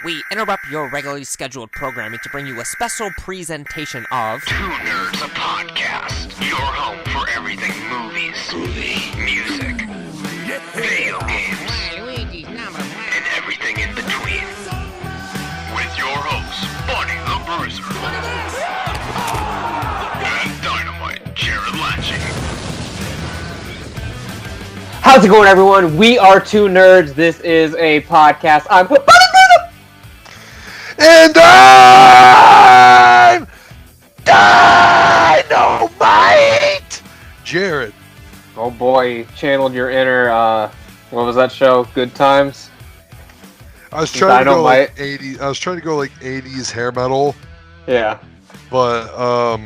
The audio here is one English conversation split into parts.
we interrupt your regularly scheduled programming to bring you a special presentation of Two Nerds, a podcast. Your home for everything movies, music, video games, and everything in between. With your hosts, Bunny the Bruiser, and Dynamite Jared Latching. How's it going, everyone? We are Two Nerds. This is a podcast. I'm Bunny Bruiser! And I'm Dynamite Jared. Oh boy, channeled your inner, what was that show? Good Times? I was trying Dynamite. to go like 80s. I was trying to go like 80s hair metal, Yeah. but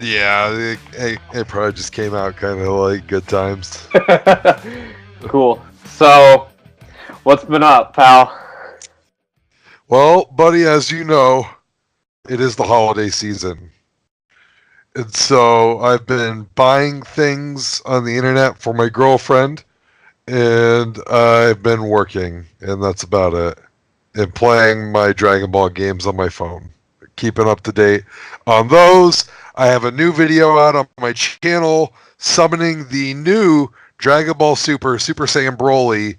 yeah, it probably just came out kind of like Good Times. Cool. So, what's been up, pal? Well, buddy, as you know, it is the holiday season. And so I've been buying things on the internet for my girlfriend, and I've been working, and that's about it. And playing my Dragon Ball games on my phone. Keeping up to date on those. I have a new video out on my channel summoning the new Dragon Ball Super Saiyan Broly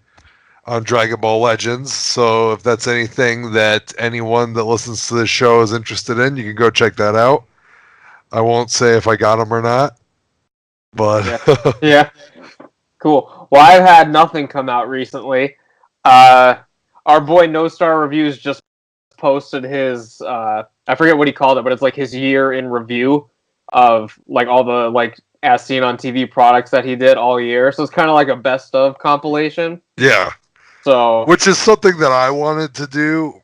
on Dragon Ball Legends. So if that's anything that anyone that listens to this show is interested in, you can go check that out. I won't say if I got him or not, but Yeah. Cool. Well, I've had nothing come out recently. Our boy No Star Reviews just posted his, I forget what he called it, but it's like his year in review of like all the like as seen on TV products that he did all year. So it's kind of like a best of compilation. yeah. So Which is something that I wanted to do.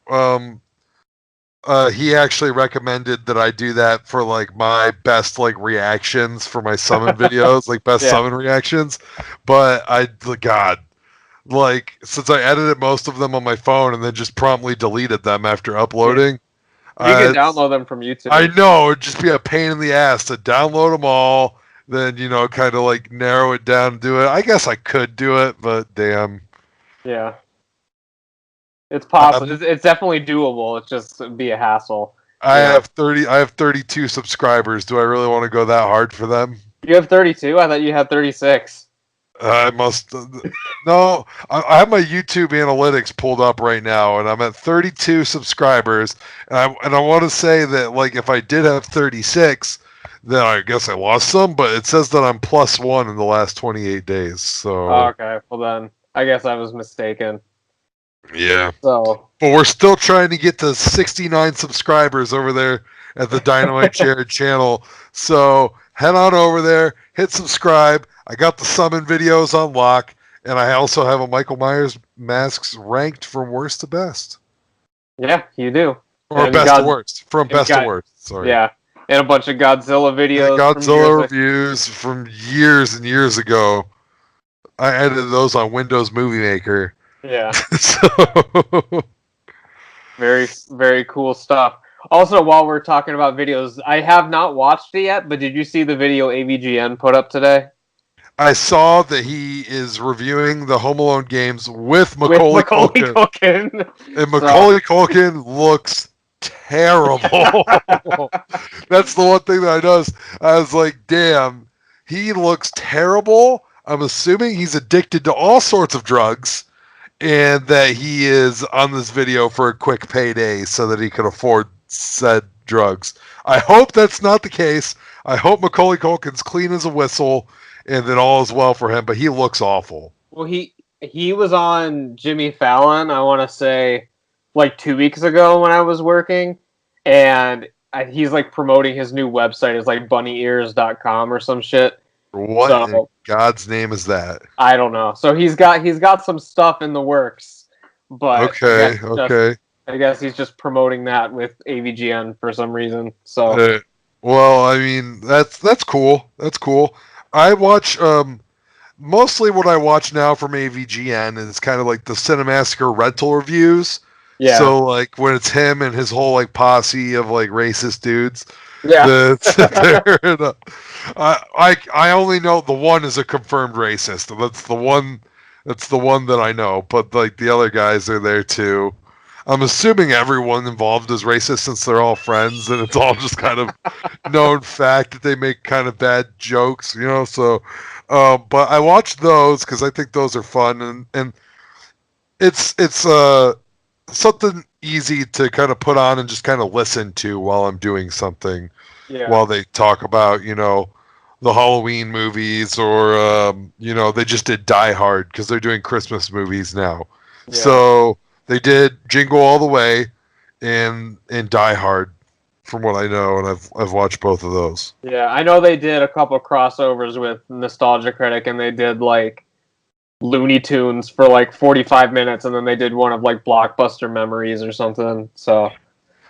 He actually recommended that I do that for like my best like reactions for my summon videos, like best summon reactions. But since I edited most of them on my phone and then just promptly deleted them after uploading. you can download them from YouTube. I know, it'd just be a pain in the ass to download them all, then, kind of like narrow it down and do it. I guess I could do it, but damn. Yeah. It's possible. It's definitely doable. It's just it'd be a hassle. I have 32 subscribers. Do I really want to go that hard for them? You have 32? I thought you had 36. I must. No, I have my YouTube analytics pulled up right now, and I'm at 32 subscribers. And I want to say that, like, if I did have 36, then I guess I lost some. But it says that I'm +1 in the last 28 days. So. Oh, okay. Well then, I guess I was mistaken. Yeah. So. But we're still trying to get to 69 subscribers over there at the Dynamite Jared channel. So head on over there, hit subscribe. I got the summon videos on lock, and I also have a Michael Myers masks ranked from worst to best. Yeah, you do. Or and best to worst. From best to worst. Sorry. Yeah. And a bunch of Godzilla videos. Godzilla reviews from years and years ago. I edited those on Windows Movie Maker. Yeah. So very, very cool stuff. Also, while we're talking about videos, I have not watched it yet, but did you see the video AVGN put up today? I saw that he is reviewing the Home Alone games with Macaulay Culkin. And Macaulay Culkin looks terrible. That's the one thing that I noticed. I was like, damn, he looks terrible. I'm assuming he's addicted to all sorts of drugs and that he is on this video for a quick payday so that he can afford said drugs. I hope that's not the case. I hope Macaulay Culkin's clean as a whistle and that all is well for him, but he looks awful. Well, he was on Jimmy Fallon, I want to say, like 2 weeks ago when I was working, and he's like promoting his new website. It's like bunnyears.com or some shit. What in God's name is that? I don't know. So he's got some stuff in the works, but okay. I guess he's just promoting that with AVGN for some reason. So well, I mean that's cool. That's cool. I watch mostly what I watch now from AVGN is kind of like the Cinemassacre rental reviews. Yeah. So like when it's him and his whole like posse of like racist dudes. Yeah. I only know the one is a confirmed racist. That's the one that I know. But like the other guys are there too. I'm assuming everyone involved is racist since they're all friends, and it's all just kind of known fact that they make kind of bad jokes, you know. So, but I watch those because I think those are fun, and it's something easy to kind of put on and just kind of listen to while I'm doing something. Yeah. While they talk about, you know, the Halloween movies, or you know, they just did Die Hard because they're doing Christmas movies now. Yeah. So they did Jingle All the Way and Die Hard, from what I know, and I've watched both of those. Yeah, I know they did a couple crossovers with Nostalgia Critic, and they did like Looney Tunes for like 45 minutes, and then they did one of like Blockbuster Memories or something. So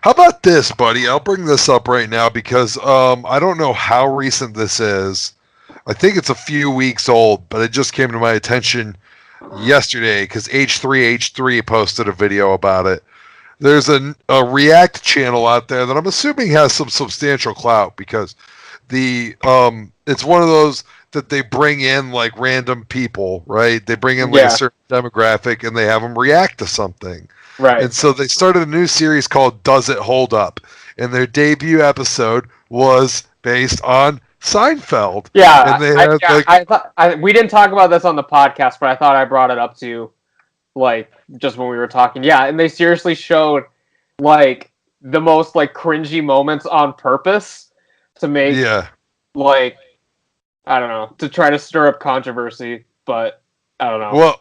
How about this, buddy? I'll bring this up right now because I don't know how recent this is. I think it's a few weeks old, but it just came to my attention yesterday because H3H3 posted a video about it. There's a React channel out there that I'm assuming has some substantial clout because it's one of those that they bring in like random people, right? They bring in like a certain demographic and they have them react to something. right. And so they started a new series called Does It Hold Up? And their debut episode was based on Seinfeld. Yeah, And they had I thought we didn't talk about this on the podcast, but I thought I brought it up to you, like just when we were talking. Yeah, and they seriously showed like the most like cringy moments on purpose to make like I don't know, to try to stir up controversy, but I don't know.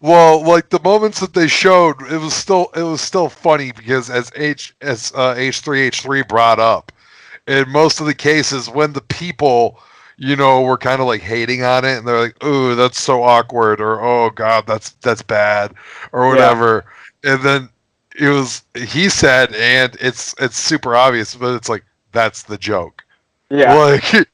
Well, like the moments that they showed, it was still funny because as H3H3 brought up, in most of the cases when the people, you know, were kind of like hating on it and they're like, "Ooh, that's so awkward," or "Oh God, that's bad," or whatever, and then he said, and it's super obvious, but it's like that's the joke. Yeah, like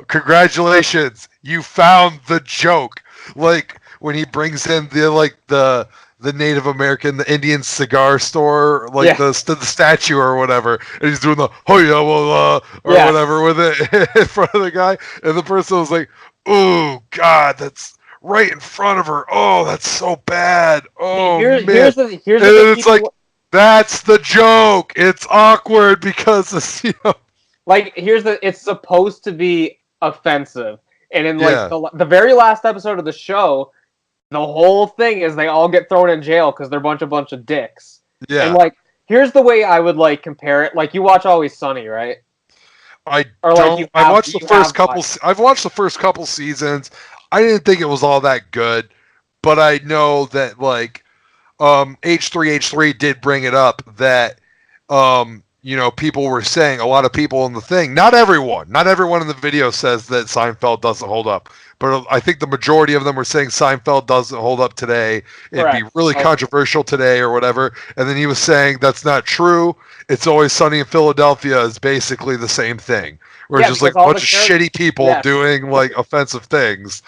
congratulations, you found the joke. Like when he brings in the Native American, the Indian cigar store, like the statue or whatever, and he's doing the or whatever with it in front of the guy, and the person was like, "Oh God, that's right in front of her. Oh, that's so bad. Oh man." Here's the and it's like that's the joke. It's awkward because like it's supposed to be offensive, and in like the very last episode of the show, the whole thing is they all get thrown in jail because they're a bunch of dicks. Yeah. And like, here's the way I would like compare it. Like, you watch Always Sunny, right? I watched the first couple. I've watched the first couple seasons. I didn't think it was all that good, but I know that like H3H3 did bring it up that you know, people were saying, a lot of people in the thing, not everyone in the video says that Seinfeld doesn't hold up, but I think the majority of them were saying Seinfeld doesn't hold up today. It'd be really controversial today or whatever. And then he was saying that's not true. It's Always Sunny in Philadelphia is basically the same thing. Where it's just like a bunch of shitty people doing like offensive things.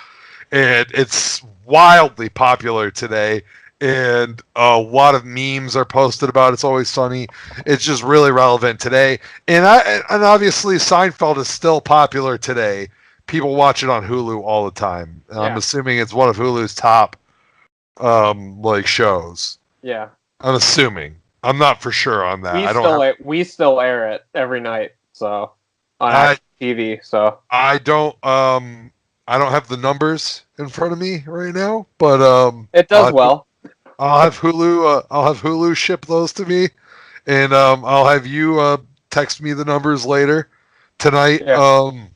And it's wildly popular today. And a lot of memes are posted about It's Always Sunny. It's just really relevant today. And obviously Seinfeld is still popular today. People watch it on Hulu all the time. And I'm assuming it's one of Hulu's top like shows. Yeah. I'm assuming. I'm not for sure on that. We still air it every night, so on TV. So I don't have the numbers in front of me right now, but it does well. I'll have Hulu ship those to me, and I'll have you text me the numbers later tonight. Yeah.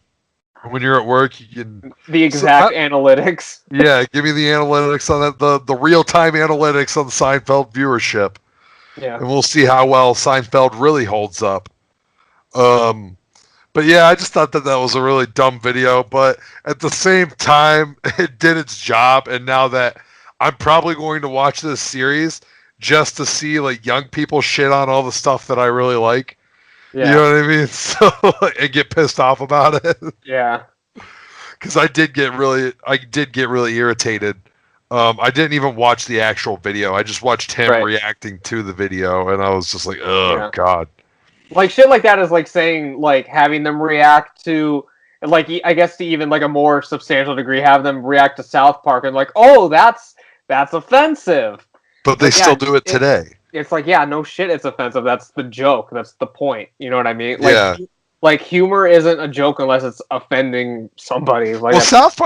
When you're at work, you can the exact analytics. Yeah, give me the analytics on that, the real time analytics on the Seinfeld viewership. Yeah, and we'll see how well Seinfeld really holds up. But yeah, I just thought that was a really dumb video, but at the same time, it did its job, and now that I'm probably going to watch this series just to see like young people shit on all the stuff that I really like. Yeah. You know what I mean? So and get pissed off about it. Yeah. Because I did get really irritated. I didn't even watch the actual video. I just watched him reacting to the video, and I was just like, oh God. Like shit like that is like saying like having them react to like I guess to even like a more substantial degree have them react to South Park and like, oh, that's offensive. But they still do it today. it's like, yeah, no shit, it's offensive. That's the joke. That's the point. You know what I mean? Yeah. Like humor isn't a joke unless it's offending somebody. Like, Well, South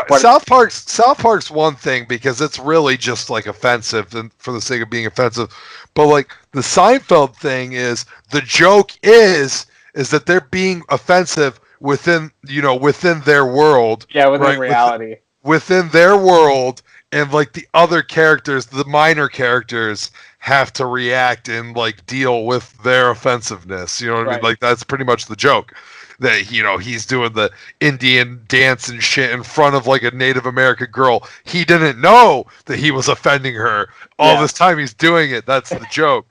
Park's one thing because it's really just like offensive and for the sake of being offensive. But like the Seinfeld thing is the joke is that they're being offensive within their world. Yeah, within right? reality. Within their world, and like the other characters, the minor characters, have to react and like deal with their offensiveness. You know what I mean? Like that's pretty much the joke. That he's doing the Indian dance and shit in front of like a Native American girl. He didn't know that he was offending her all this time. He's doing it. That's the joke.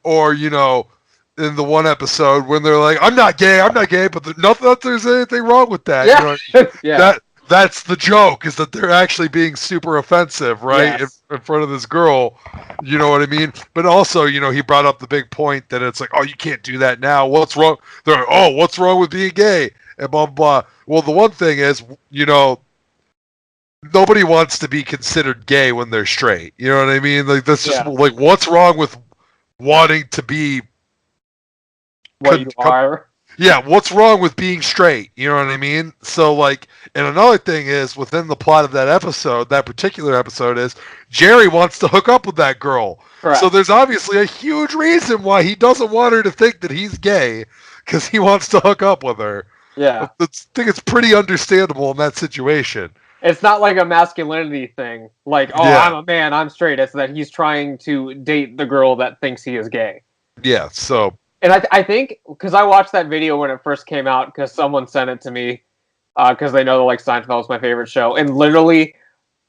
Or in the one episode when they're like, "I'm not gay, but not that there's anything wrong with that." Yeah. You know what I mean? That's the joke, is that they're actually being super offensive, right? Yes. In front of this girl, you know what I mean? But also, he brought up the big point that it's like, oh, you can't do that now. What's wrong? They're like, oh, what's wrong with being gay? And blah, blah, blah. Well, the one thing is, nobody wants to be considered gay when they're straight. You know what I mean? Like, that's just, like, what's wrong with wanting to be... What you are? Yeah, what's wrong with being straight? You know what I mean? So, like, and another thing is, within the plot of that particular episode is, Jerry wants to hook up with that girl. Correct. So there's obviously a huge reason why he doesn't want her to think that he's gay, because he wants to hook up with her. Yeah. I think it's pretty understandable in that situation. It's not like a masculinity thing. Like, I'm a man, I'm straight. It's that he's trying to date the girl that thinks he is gay. Yeah, so... And I think, because I watched that video when it first came out, because someone sent it to me, because they know that, like, Seinfeld is my favorite show. And literally,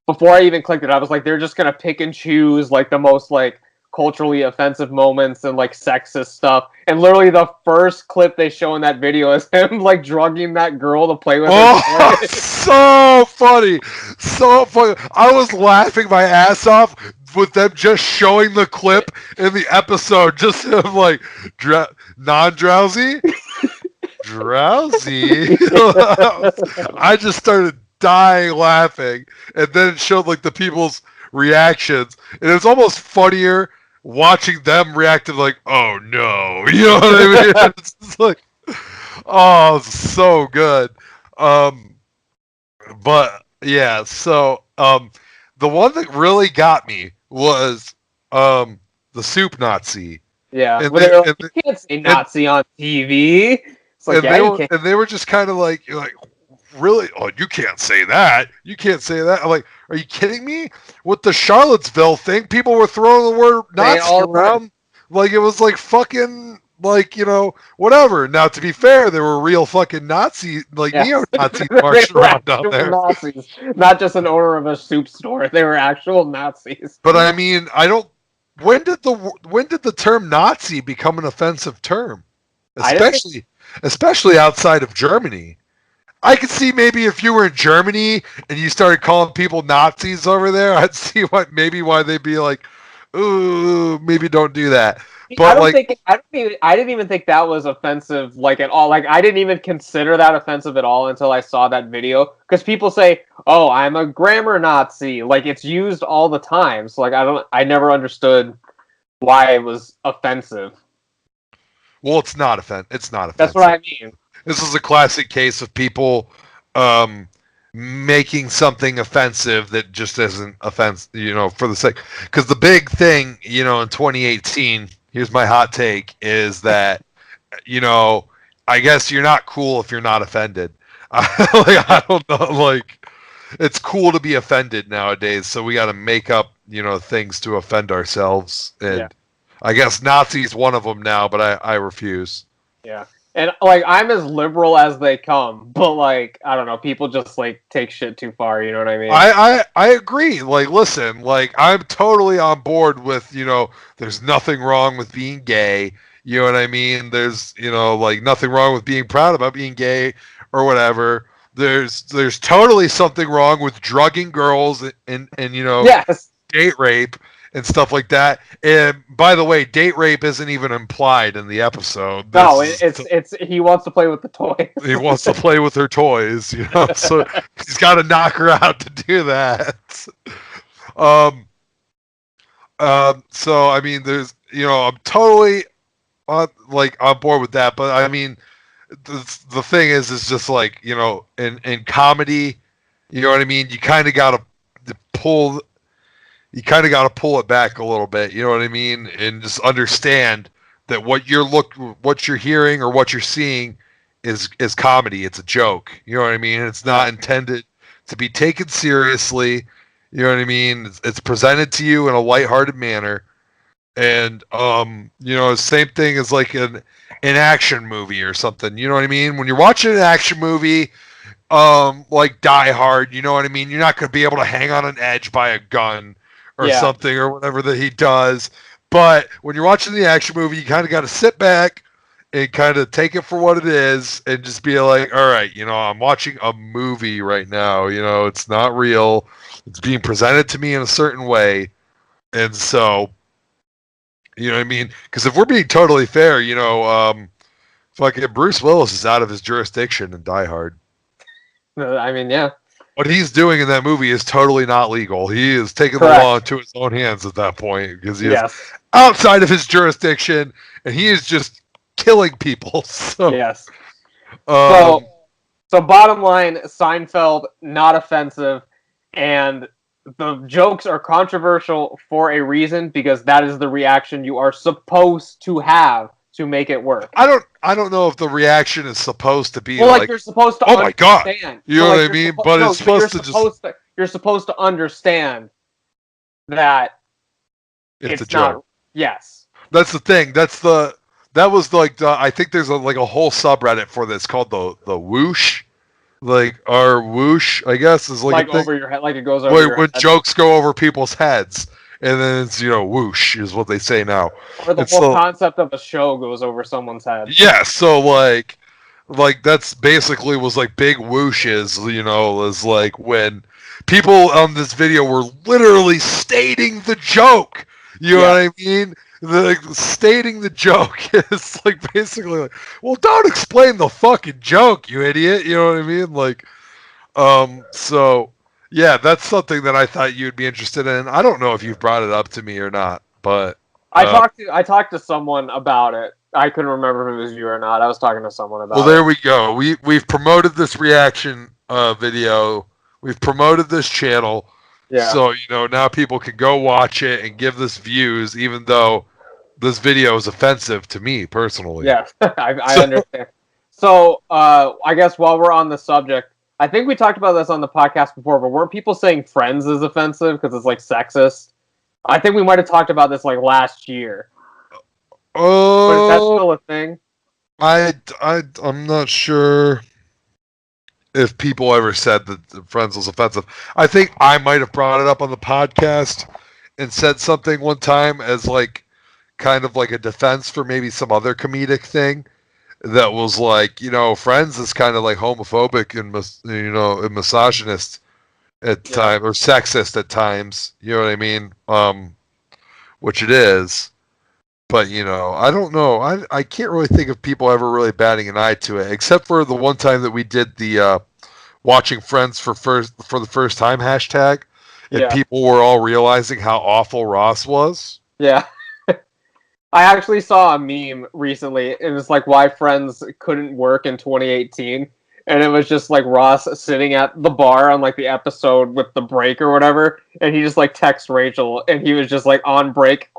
before I even clicked it, I was like, they're just going to pick and choose, like, the most, like, culturally offensive moments and, like, sexist stuff. And literally the first clip they show in that video is him, like, drugging that girl to play with her. Oh, so funny. So funny. I was laughing my ass off with them just showing the clip in the episode, just him like non-drowsy, drowsy. I just started dying laughing, and then it showed like the people's reactions, and it was almost funnier watching them react to like, "Oh no," you know what I mean? It's just like, oh, so good. But yeah, so the one that really got me was the soup Nazi. Yeah, and you can't say Nazi on TV. It's like, and they were just kind of like, really? Oh, you can't say that. You can't say that. I'm like, are you kidding me? With the Charlottesville thing, people were throwing the word Nazi around like it was like fucking, like, whatever. Now, to be fair, there were real fucking Nazi, like neo-Nazis marching around down there. Nazis, not just an owner of a soup store. They were actual Nazis. But I mean, when did the term Nazi become an offensive term? Especially outside of Germany. I could see maybe if you were in Germany and you started calling people Nazis over there, I'd see why they'd be like, ooh, maybe don't do that. But I didn't even think that was offensive, like, at all. Like, I didn't even consider that offensive at all until I saw that video. Because people say, "Oh, I'm a grammar Nazi." Like, it's used all the time. So, like, I never understood why it was offensive. Well, it's not offensive. That's what I mean. This is a classic case of people making something offensive that just isn't offensive, for the sake. Because the big thing, in 2018, here's my hot take, is that, I guess you're not cool if you're not offended. I don't know, like, it's cool to be offended nowadays, so we got to make up, things to offend ourselves. And I guess Nazi's one of them now, but I refuse. Yeah. And, like, I'm as liberal as they come, but, like, I don't know, people just, like, take shit too far, you know what I mean? I agree. Like, listen, like, I'm totally on board with, there's nothing wrong with being gay, you know what I mean? There's, like, nothing wrong with being proud about being gay or whatever. There's totally something wrong with drugging girls and yes. date rape and stuff like that. And by the way, date rape isn't even implied in the episode. No, it's he wants to play with the toys. He wants to play with her toys, so he's got to knock her out to do that. So I mean, there's I'm totally on board with that. But I mean, the thing is just like, in comedy, you know what I mean. You kind of got to pull. You kind of got to pull it back a little bit. You know what I mean, and just understand that what you're hearing or what you're seeing is comedy. It's a joke. You know what I mean. It's not intended to be taken seriously. You know what I mean. It's presented to you in a lighthearted manner. And same thing as like an action movie or something. You know what I mean? When you're watching an action movie, like Die Hard, you know what I mean? You're not going to be able to hang on an edge by a gun or something or whatever that he does. But when you're watching the action movie, you kind of got to sit back and kind of take it for what it is and just be like, all right, I'm watching a movie right now. It's not real. It's being presented to me in a certain way. And so, you know what I mean? Because if we're being totally fair, fucking Bruce Willis is out of his jurisdiction in Die Hard. I mean, yeah. What he's doing in that movie is totally not legal. He is taking the law into his own hands at that point because he is outside of his jurisdiction and he is just killing people. So yes. So bottom line, Seinfeld not offensive, and the jokes are controversial for a reason because that is the reaction you are supposed to have to make it work. I don't know if the reaction is supposed to be like you're supposed to understand. My God. You know what I mean? But it's supposed to you're supposed to understand that it's a joke. Not, yes. That's the thing. That was like I think there's a whole subreddit for this called the whoosh. Our whoosh, I guess, is like over your head, like it goes over your head. When jokes go over people's heads. And then it's, whoosh is what they say now. Or the whole concept of a show goes over someone's head. Yeah, so like that's basically was like big whooshes, is like when people on this video were literally stating the joke. You know what I mean? Stating the joke is like basically like, well, don't explain the fucking joke, you idiot. You know what I mean? Like, so yeah, that's something that I thought you'd be interested in. I don't know if you've brought it up to me or not, but I talked to someone about it. I couldn't remember if it was you or not. I was talking to someone about it. Well, there we go. We've promoted this reaction video. We've promoted this channel. Yeah. So, now people can go watch it and give this views, even though this video is offensive to me personally. Yeah, I understand. So, I guess while we're on the subject, I think we talked about this on the podcast before, but weren't people saying Friends is offensive because it's like sexist? I think we might have talked about this like last year. Oh, but is that still a thing? I'm not sure if people ever said that Friends was offensive. I think I might have brought it up on the podcast and said something one time as like kind of like a defense for maybe some other comedic thing. That was like, Friends is kind of like homophobic and and misogynist at times, or sexist at times. You know what I mean? Which it is. But I don't know. I can't really think of people ever really batting an eye to it, except for the one time that we did the watching Friends for the first time hashtag, and people were all realizing how awful Ross was. Yeah. I actually saw a meme recently. It was like why Friends couldn't work in 2018. And it was just like Ross sitting at the bar on like the episode with the break or whatever. And he just like texts Rachel and he was just like on break ?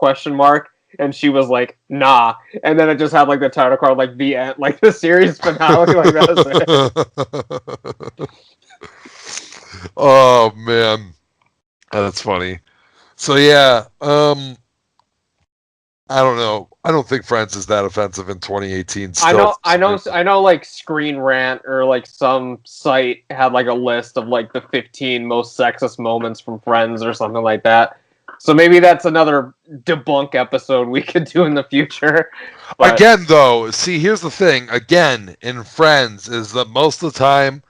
And she was like, nah. And then it just had like the title card, like the end, like the series finale. Like that. Oh man. That's funny. So yeah, I don't know. I don't think Friends is that offensive in 2018. Still. I know. Like Screen Rant or like some site had like a list of like the 15 most sexist moments from Friends or something like that. So maybe that's another debunk episode we could do in the future. But again, though, see, here's the thing. Again, in Friends, is that most of the time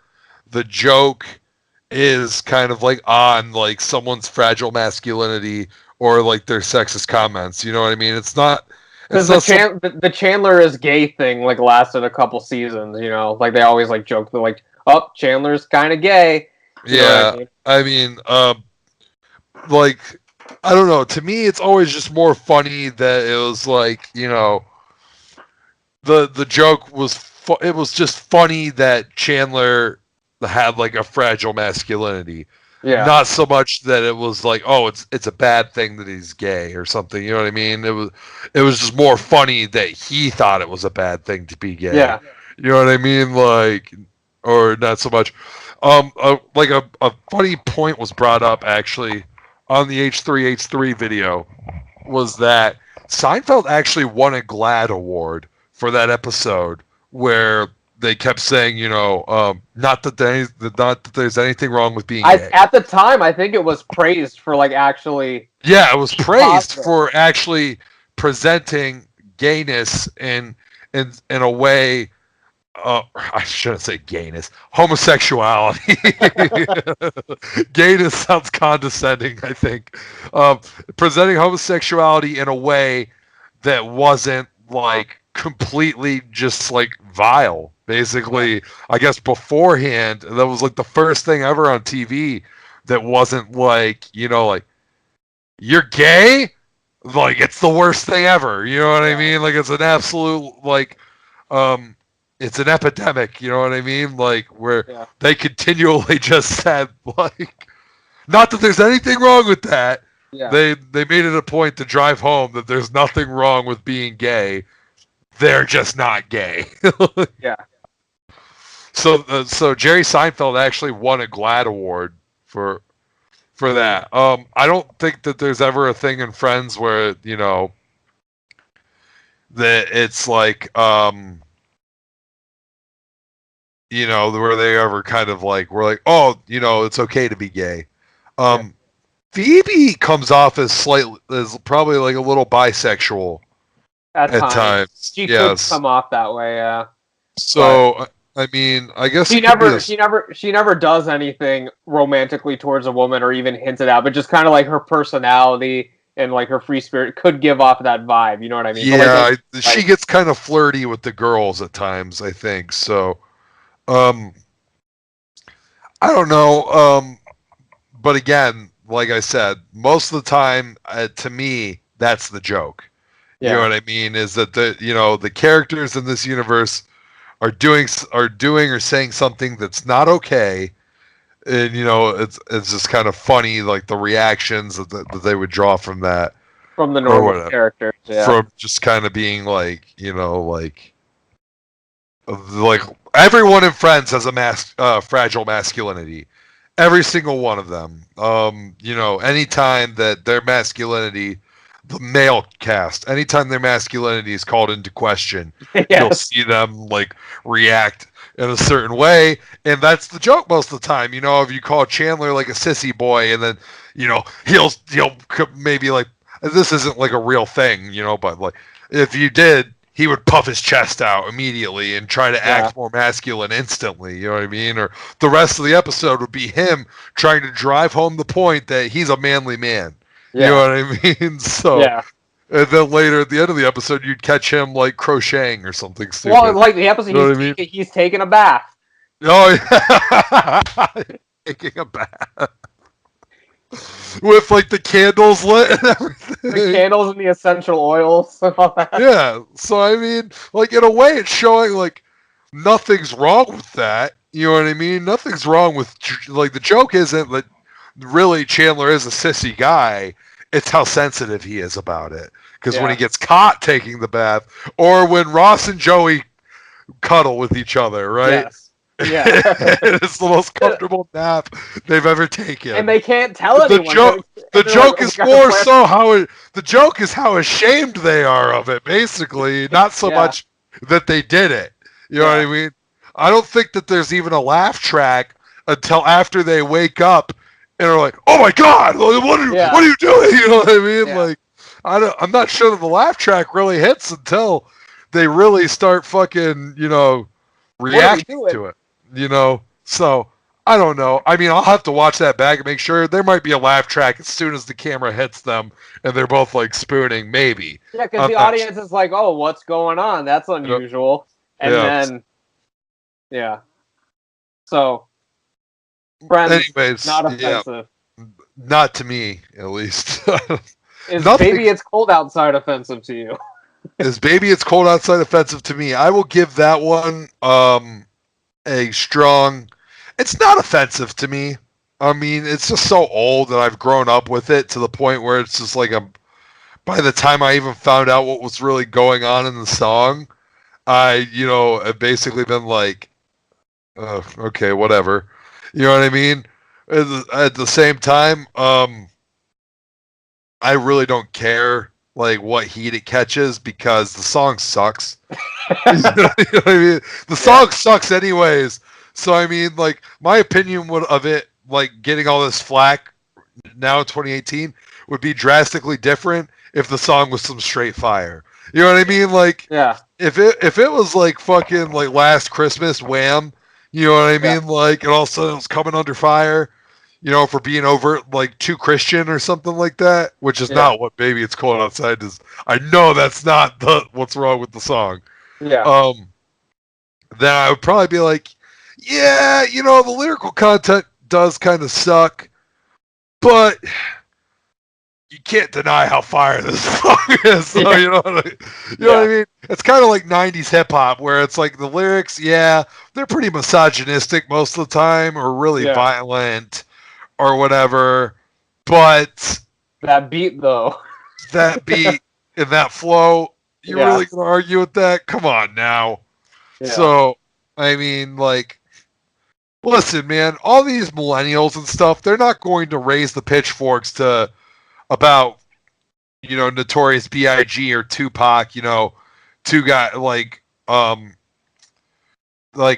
the joke is kind of like on like someone's fragile masculinity or like their sexist comments. You know what I mean? It's not. Because the Chandler is gay thing like lasted a couple seasons. Like they always like joke that like, oh, Chandler's kind of gay. Yeah, I mean, like I don't know. To me, it's always just more funny that it was like, you know, the joke was it was just funny that Chandler had like a fragile masculinity. Yeah. Not so much that it was like, oh, it's a bad thing that he's gay or something. You know what I mean? It was just more funny that he thought it was a bad thing to be gay. Yeah. You know what I mean? Like, or not so much. Like a funny point was brought up actually on the H3H3 video was that Seinfeld actually won a GLAAD award for that episode where they kept saying, you know, not that there's anything wrong with being gay. At the time, I think it was praised for like actually. Yeah, it was praised positive. for actually presenting gayness in a way. I shouldn't say gayness. Homosexuality. Gayness sounds condescending, I think. Presenting homosexuality in a way that wasn't like completely just like vile. Basically, I guess beforehand, that was like the first thing ever on TV that wasn't like, you know, like, you're gay? Like, it's the worst thing ever. You know what I mean? Like, it's an absolute, like, it's an epidemic, you know what I mean? Like, where they continually just said, like, not that there's anything wrong with that. Yeah. They made it a point to drive home that there's nothing wrong with being gay. They're just not gay. Yeah. So Jerry Seinfeld actually won a GLAAD award for that. I don't think that there's ever a thing in Friends where, you know, that it's like, you know, where they ever kind of like, we're like, oh, you know, it's okay to be gay. Phoebe comes off as probably like a little bisexual at times. She could come off that way, yeah. So, I mean, I guess she never does anything romantically towards a woman or even hinted at, but just kind of like her personality and like her free spirit could give off that vibe. You know what I mean? Yeah, she gets kind of flirty with the girls at times, I think. So, I don't know. But again, like I said, most of the time, to me, that's the joke. You know what I mean? Is that the characters in this universe are doing or saying something that's not okay, and you know it's just kind of funny, like the reactions that they would draw from that, from the normal characters, from just kind of being like, you know, like everyone in Friends has a fragile masculinity, every single one of them. You know, anytime that their masculinity, the male cast, anytime their masculinity is called into question, you'll see them like react in a certain way, and that's the joke most of the time. You know, if you call Chandler like a sissy boy, and then, you know, he'll maybe like, this isn't like a real thing, you know, but like if you did, he would puff his chest out immediately and try to act more masculine instantly, you know what I mean? Or the rest of the episode would be him trying to drive home the point that he's a manly man. You know what I mean? So, and then later at the end of the episode, you'd catch him like crocheting or something stupid. Well, like the episode, he's taking a bath. Oh, yeah. Taking a bath. With like the candles lit and everything. The candles and the essential oils and all that. Yeah. So, I mean, like in a way, it's showing like nothing's wrong with that. You know what I mean? Nothing's wrong with, like, the joke isn't that really Chandler is a sissy guy. It's how sensitive he is about it. Because when he gets caught taking the bath, or when Ross and Joey cuddle with each other, right? Yes. Yeah. It's the most comfortable nap they've ever taken. And they can't tell anyone. The joke is more so the joke is how ashamed they are of it, basically. Not so much that they did it. You know what I mean? I don't think that there's even a laugh track until after they wake up and are like, "Oh my God, what are you doing?" You know what I mean? Yeah. Like, I'm not sure that the laugh track really hits until they really start fucking, you know, reacting to it. You know, so I don't know. I mean, I'll have to watch that back and make sure. There might be a laugh track as soon as the camera hits them and they're both like spooning, maybe. Yeah, because the audience is like, "Oh, what's going on? That's unusual." And then, so. Friends, anyways, not offensive. Not to me, at least. Is Nothing Baby It's Cold Outside offensive to you? is Baby It's Cold Outside offensive to me. I will give that one a strong. It's not offensive to me. I mean, it's just so old that I've grown up with it to the point where it's just like by the time I even found out what was really going on in the song, I, have basically been like, okay, whatever. You know what I mean? At the same time, I really don't care like what heat it catches because the song sucks. You know what I mean? The song sucks anyways. So I mean, like my opinion of it, like getting all this flack now in 2018, would be drastically different if the song was some straight fire. You know what I mean? Like, Yeah. if it was like fucking like Last Christmas, Wham. You know what I mean? Like, and also it was coming under fire. For being overt like too Christian or something like that, which is not what Baby It's Cold Outside is. I know that's not what's wrong with the song. Yeah. Then I would probably be like, yeah, the lyrical content does kind of suck, but you can't deny how fire this song is. So, you know what I mean? It's kind of like 90s hip hop where it's like the lyrics, they're pretty misogynistic most of the time or really violent or whatever, but that beat though. That beat and that flow, you really gonna argue with that? Come on now. Yeah. So, I mean, like, listen, man, all these millennials and stuff, they're not going to raise the pitchforks to about, Notorious B.I.G. or Tupac, two guys like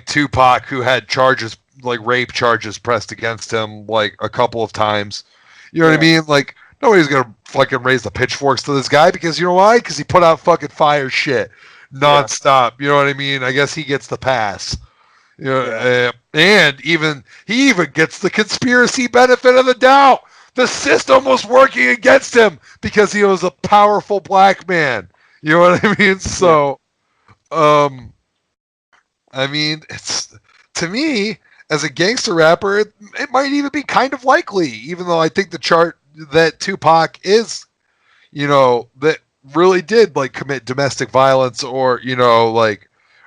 Tupac who had charges, like rape charges pressed against him, like a couple of times. You know what I mean? Like, nobody's gonna fucking raise the pitchforks to this guy because you know why? Because he put out fucking fire shit nonstop. You know what I mean? I guess he gets the pass. And he even gets the conspiracy benefit of the doubt. The system was working against him because he was a powerful black man. You know what I mean? So, I mean, it's to me as a gangster rapper, it might even be kind of likely, even though I think the chart that Tupac is, that really did like commit domestic violence or,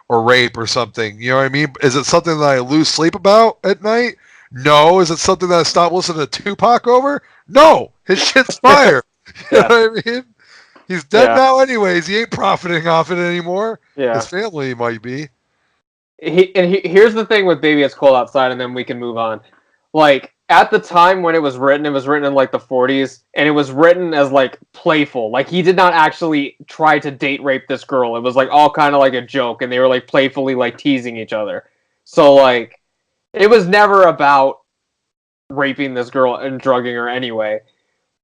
or rape or something. You know what I mean? Is it something that I lose sleep about at night? No. Is it something that I stop listening to Tupac over? No. His shit's fire. You know what I mean? He's dead now anyways. He ain't profiting off it anymore. Yeah. His family might be. Here's the thing with Baby It's Cold Outside, and then we can move on. Like, at the time when it was written in like the 40s, and it was written as like playful. Like, he did not actually try to date rape this girl. It was like all kind of like a joke, and they were like playfully like teasing each other. So like, it was never about raping this girl and drugging her anyway.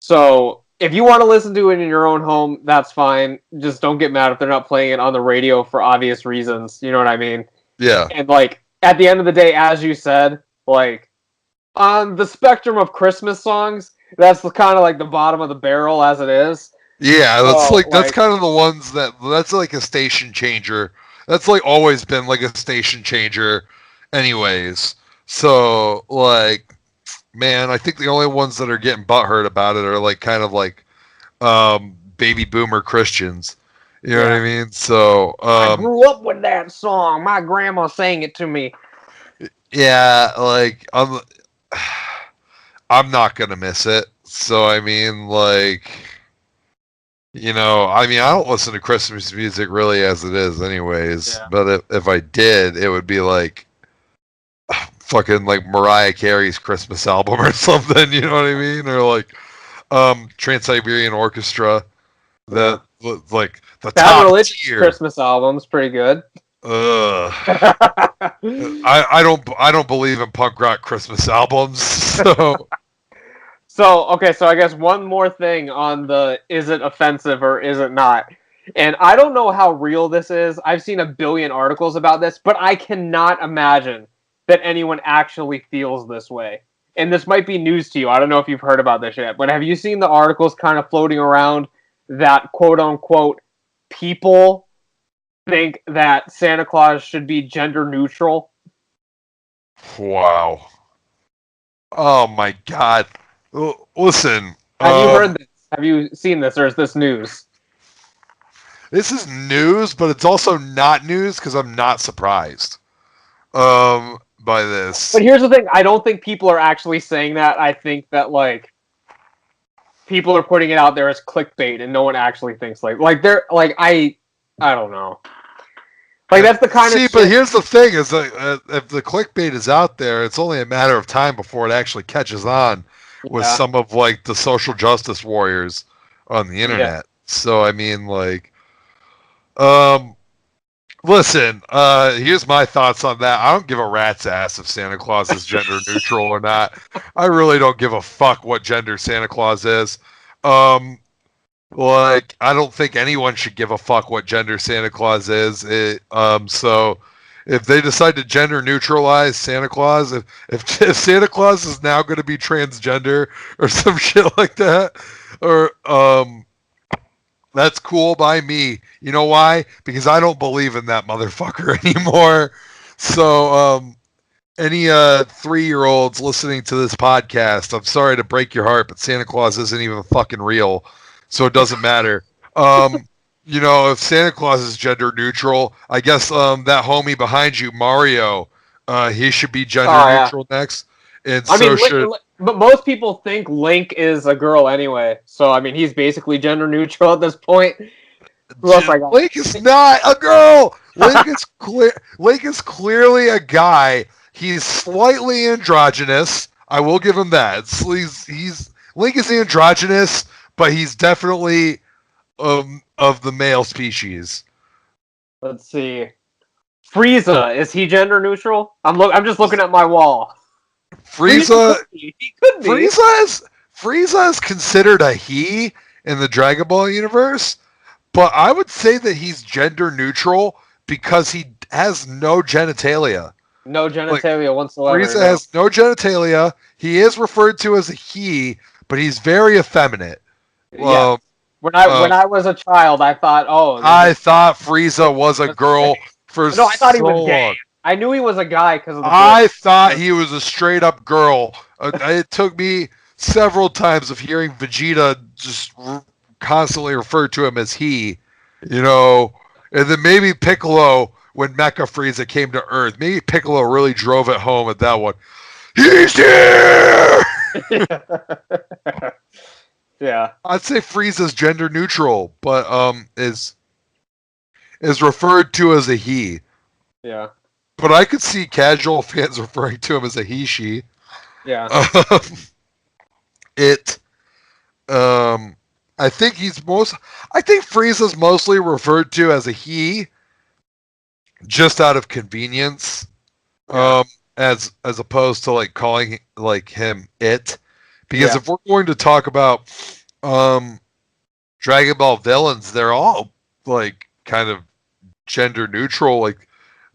So if you want to listen to it in your own home, that's fine. Just don't get mad if they're not playing it on the radio for obvious reasons. You know what I mean? Yeah. And like, at the end of the day, as you said, like, on the spectrum of Christmas songs, that's kind of like the bottom of the barrel as it is. Yeah, that's kind of the ones that's like a station changer. That's like always been like a station changer anyways. So like, man, I think the only ones that are getting butthurt about it are like kind of like baby boomer Christians. You know what I mean? So I grew up with that song. My grandma sang it to me. Yeah, like I'm not gonna miss it. So I mean, like, I don't listen to Christmas music really as it is, anyways. Yeah. But if I did, it would be like fucking like Mariah Carey's Christmas album or something. You know what I mean? Or like Trans-Siberian Orchestra. That like the top religious tier Christmas album's pretty good. I don't believe in punk rock Christmas albums. So okay, so I guess one more thing on the is it offensive or is it not? And I don't know how real this is. I've seen a billion articles about this, but I cannot imagine that anyone actually feels this way. And this might be news to you. I don't know if you've heard about this yet, but have you seen the articles kind of floating around that quote unquote people think that Santa Claus should be gender neutral? Wow. Oh my God. Listen. Have you heard this? Have you seen this, or is this news? This is news, but it's also not news because I'm not surprised by this. But here's the thing: I don't think people are actually saying that. I think that like people are putting it out there as clickbait, and no one actually thinks like they're like I don't know. Like that's the kind of shit. But here's the thing: is that if the clickbait is out there, it's only a matter of time before it actually catches on with some of like the social justice warriors on the internet. Yeah. So I mean, like, listen. Here's my thoughts on that. I don't give a rat's ass if Santa Claus is gender neutral or not. I really don't give a fuck what gender Santa Claus is. Like, I don't think anyone should give a fuck what gender Santa Claus is. So if they decide to gender neutralize Santa Claus, if Santa Claus is now going to be transgender or some shit like that, or that's cool by me. You know why? Because I don't believe in that motherfucker anymore. So any 3-year-olds listening to this podcast, I'm sorry to break your heart, but Santa Claus isn't even fucking real. So it doesn't matter. You know, if Santa Claus is gender neutral, I guess that homie behind you, Mario, he should be gender neutral next. And I mean, but most people think Link is a girl anyway. So I mean, he's basically gender neutral at this point. Link is not a girl. Link is clearly a guy. He's slightly androgynous. I will give him that. Link is androgynous, but he's definitely of the male species. Let's see. Frieza, is he gender neutral? I'm just looking at my wall. Frieza could be. Frieza is considered a he in the Dragon Ball universe, but I would say that he's gender neutral because he has no genitalia. No genitalia whatsoever. Frieza has no genitalia. He is referred to as a he, but he's very effeminate. Yeah. When I was a child, I thought, I thought Frieza was a girl for I thought he was gay. I knew he was a guy because of the. I thought he was a straight up girl. It took me several times of hearing Vegeta just constantly refer to him as he, you know, and then maybe Piccolo when Mecha Frieza came to Earth. Maybe Piccolo really drove it home at that one. He's here. Yeah, I'd say Frieza's gender neutral, but is referred to as a he. Yeah, but I could see casual fans referring to him as a he/she. Yeah. I think Frieza's mostly referred to as a he, just out of convenience, as opposed to like calling like him it. Because if we're going to talk about Dragon Ball villains, they're all like kind of gender neutral. Like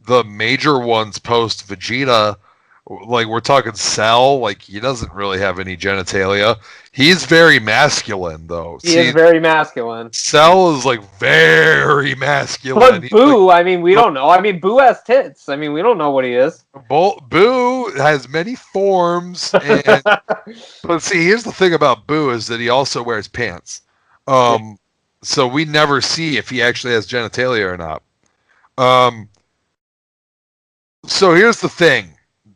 the major ones post Vegeta, like we're talking Cell, like he doesn't really have any genitalia. He's very masculine though. He is very masculine. Cell is like very masculine. But Boo, like, I mean, we don't know. I mean, Boo has tits. I mean, we don't know what he is. Boo has many forms. And, but see, here's the thing about Boo is that he also wears pants. So we never see if he actually has genitalia or not. So here's the thing.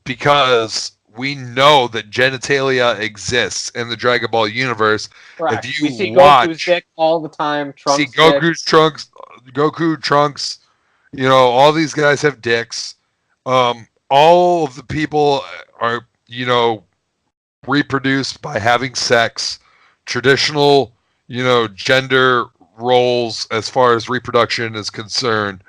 Because we know that genitalia exists in the Dragon Ball universe. Right. If you see Goku's dick all the time, Trunks' see Goku's Trunks, Goku, Trunks, you know, all these guys have dicks. All of the people are, you know, reproduced by having sex. Traditional, you know, gender roles as far as reproduction is concerned.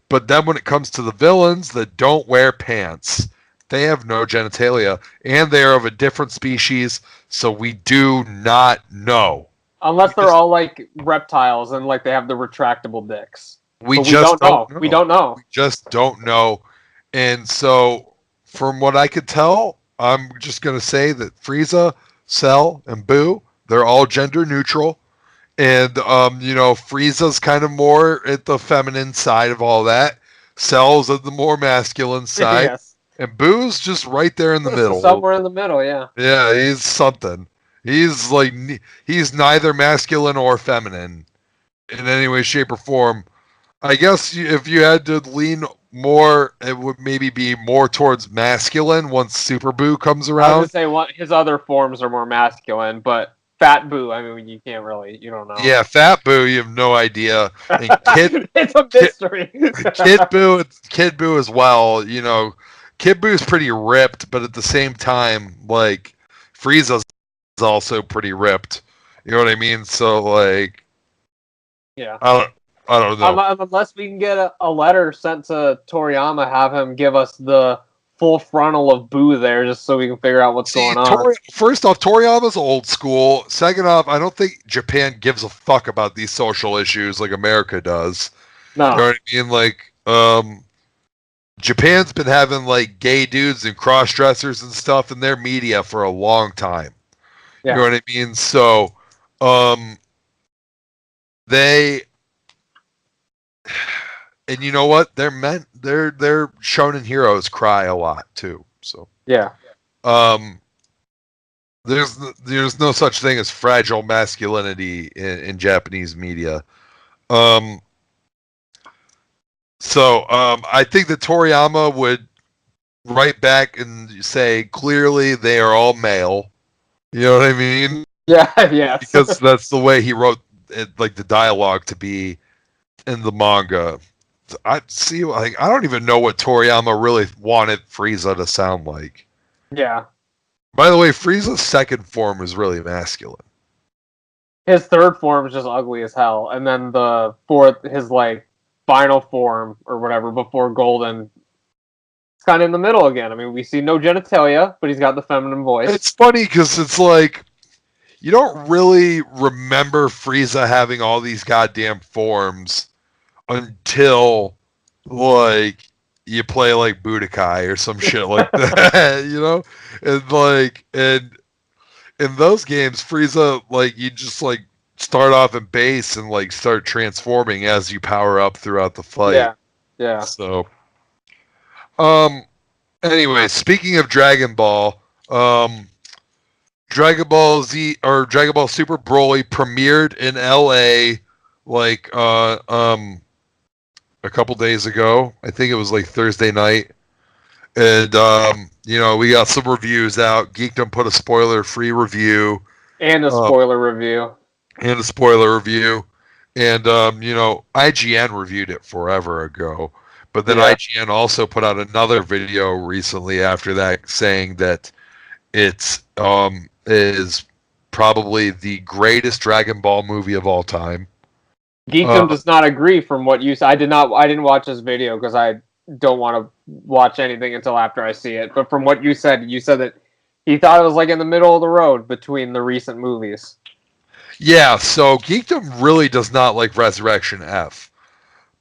But then when it comes to the villains that don't wear pants, they have no genitalia, and they are of a different species, so we do not know. Unless they're all like reptiles and like they have the retractable dicks. We just don't know. We don't know. We just don't know. And so, from what I could tell, I'm just going to say that Frieza, Cell, and Boo, they're all gender neutral. And, you know, Frieza's kind of more at the feminine side of all that. Cell's at the more masculine side. Yes. And Boo's just right there in the middle. Somewhere in the middle, yeah. Yeah, he's something. He's like he's neither masculine or feminine in any way, shape, or form. I guess if you had to lean more, it would maybe be more towards masculine once Super Boo comes I around. was gonna say his other forms are more masculine, but Fat Boo, I mean, you can't really, you don't know. Yeah, Fat Boo, you have no idea. And It's a mystery. Kid Boo as well. You know, Kid Boo's pretty ripped, but at the same time, like Frieza's also pretty ripped. You know what I mean? So like, Yeah. I don't know. Unless we can get a letter sent to Toriyama, have him give us the full frontal of Boo there, just so we can figure out what's going on. First off, Toriyama's old school. Second off, I don't think Japan gives a fuck about these social issues like America does. No. You know what I mean? Like, Japan's been having like gay dudes and cross dressers and stuff in their media for a long time. Yeah. You know what I mean? So, they, and you know what? Their shonen heroes cry a lot too. So yeah, there's no such thing as fragile masculinity in Japanese media. So I think that Toriyama would write back and say clearly they are all male. You know what I mean? Yeah, yeah. Because that's the way he wrote it, like the dialogue to be in the manga. I see. Like I don't even know what Toriyama really wanted Frieza to sound like. Yeah. By the way, Frieza's second form is really masculine. His third form is just ugly as hell, and then the fourth, his like final form or whatever before Golden, it's kind of in the middle again. I mean, we see no genitalia, but he's got the feminine voice. It's funny because it's like you don't really remember Frieza having all these goddamn forms until like you play like Budokai or some shit like that, you know? And like and in those games, Frieza, like you just like start off in base and like start transforming as you power up throughout the fight. Yeah. Yeah. So anyway, speaking of Dragon Ball, Dragon Ball Z or Dragon Ball Super Broly premiered in LA like a couple days ago. I think it was like Thursday night. And you know, we got some reviews out. Geekdom put a spoiler-free review. And a spoiler review. And a spoiler review. And you know, IGN reviewed it forever ago. But then IGN also put out another video recently after that saying that it's is probably the greatest Dragon Ball movie of all time. Geekdom does not agree from what you said. I didn't watch this video because I don't want to watch anything until after I see it. But from what you said that he thought it was like in the middle of the road between the recent movies. Yeah, so Geekdom really does not like Resurrection F.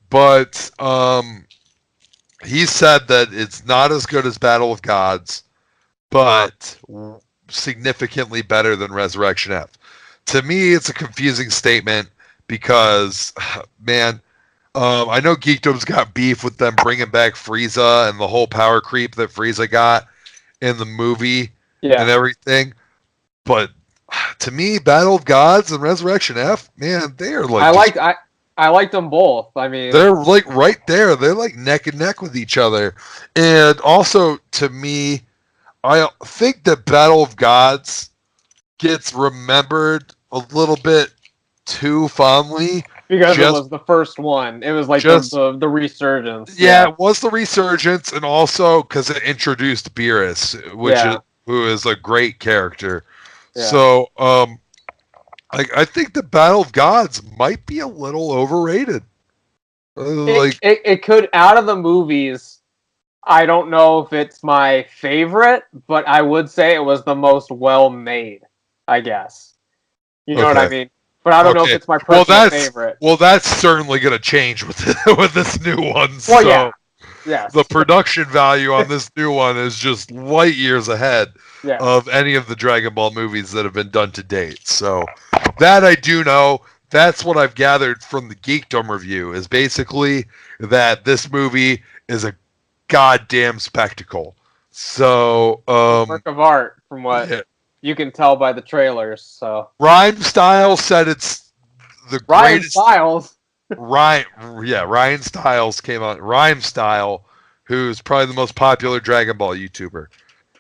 But he said that it's not as good as Battle of Gods, but significantly better than Resurrection F. To me, it's a confusing statement because, man, I know Geekdom's got beef with them bringing back Frieza and the whole power creep that Frieza got in the movie and everything. But to me, Battle of Gods and Resurrection F, man, they are like... I liked them both. I mean... They're like right there. They're like neck and neck with each other. And also, to me, I think that Battle of Gods gets remembered a little bit too fondly. Because it was the first one. It was like the resurgence. Yeah, it was the resurgence, and also because it introduced Beerus, who is a great character. Yeah. So, I think the Battle of Gods might be a little overrated. It could, out of the movies, I don't know if it's my favorite, but I would say it was the most well-made, I guess. You know what I mean? But I don't know if it's my personal favorite. Well, that's certainly going to change with this new one. Well, so yeah. The production value on this new one is just light years ahead of any of the Dragon Ball movies that have been done to date. So that I do know. That's what I've gathered from the Geekdom review, is basically that this movie is a goddamn spectacle. So work of art, from what You can tell by the trailers. So Rhyme Style said it's the Ryan greatest. Stiles. Ryan Stiles came on. Rhyme Style, who's probably the most popular Dragon Ball YouTuber.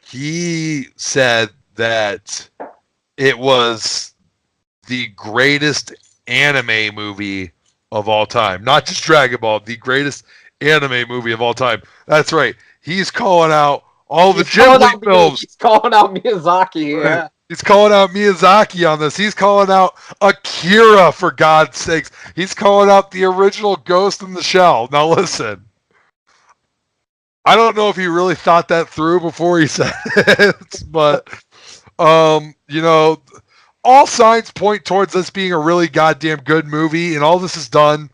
He said that it was the greatest anime movie of all time. Not just Dragon Ball, the greatest anime movie of all time. That's right. He's calling out all the Ghibli films. He's calling out Miyazaki, yeah. He's calling out Miyazaki on this. He's calling out Akira, for God's sakes. He's calling out the original Ghost in the Shell. Now listen. I don't know if he really thought that through before he said it, but you know, all signs point towards this being a really goddamn good movie, and all this has done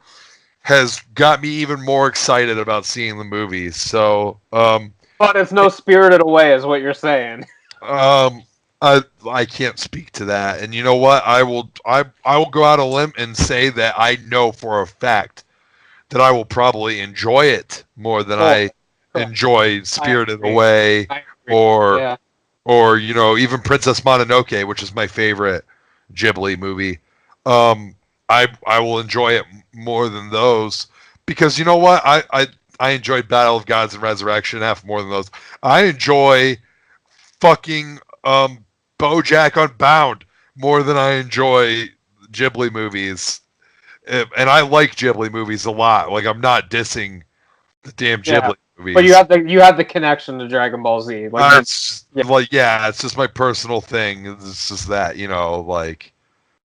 has got me even more excited about seeing the movie. So, but it's no Spirited Away, is what you're saying. I can't speak to that, and you know what? I will go out on a limb and say that I know for a fact that I will probably enjoy it more than I enjoy Spirited Away or you know, even Princess Mononoke, which is my favorite Ghibli movie. I will enjoy it more than those because you know what? I enjoyed Battle of Gods and Resurrection F more than those. I enjoy fucking BoJack Unbound more than I enjoy Ghibli movies. And I like Ghibli movies a lot. Like, I'm not dissing the damn Ghibli movies. But you have the connection to Dragon Ball Z. Like, it's just my personal thing. It's just that, you know, like,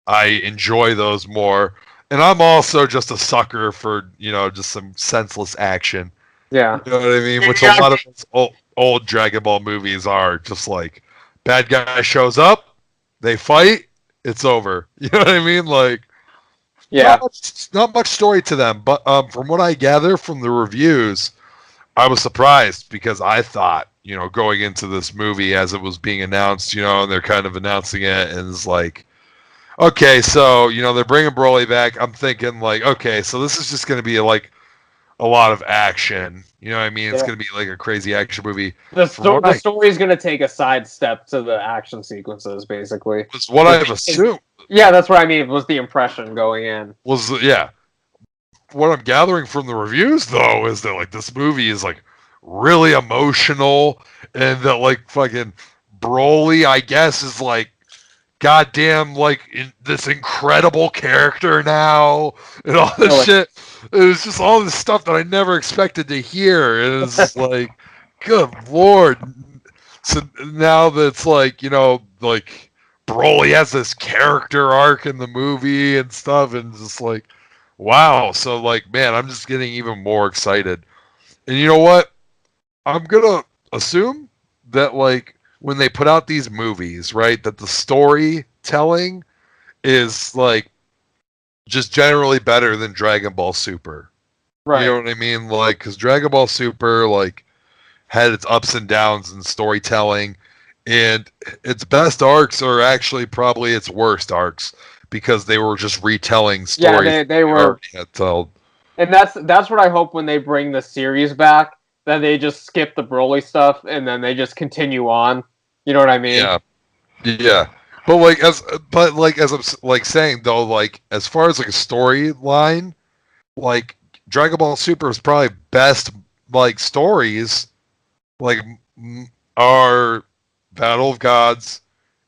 I enjoy those more. And I'm also just a sucker for, you know, just some senseless action. Yeah. You know what I mean? Which a lot of those old Dragon Ball movies are just like, bad guy shows up, they fight, it's over. You know what I mean? Like, yeah, not much story to them. But from what I gather from the reviews, I was surprised because I thought, you know, going into this movie as it was being announced, you know, and they're kind of announcing it, and it's like, okay, so, you know, they're bringing Broly back. I'm thinking, like, okay, so this is just going to be, like, a lot of action. You know what I mean? It's going to be, like, a crazy action movie. The story's going to take a sidestep to the action sequences, basically. That's what I've assumed. Yeah, that's what I mean. Was the impression going in. What I'm gathering from the reviews, though, is that, like, this movie is, like, really emotional, and that, like, fucking Broly, I guess, is, like, goddamn, like, this incredible character now, and all this shit. It was just all this stuff that I never expected to hear, and it's just like, good lord. So now that it's like, you know, like, Broly has this character arc in the movie and stuff, and just like, wow. So, like, man, I'm just getting even more excited. And you know what? I'm gonna assume that, like, when they put out these movies, right, that the storytelling is, like, just generally better than Dragon Ball Super. Right. You know what I mean? Like, because Dragon Ball Super, like, had its ups and downs in storytelling, and its best arcs are actually probably its worst arcs because they were just retelling stories. Yeah, they were. Told. And that's what I hope when they bring the series back, that they just skip the Broly stuff and then they just continue on. You know what I mean? Yeah. But as I'm like saying though, like, as far as like a storyline, like, Dragon Ball Super is probably best, like, stories, like, are Battle of Gods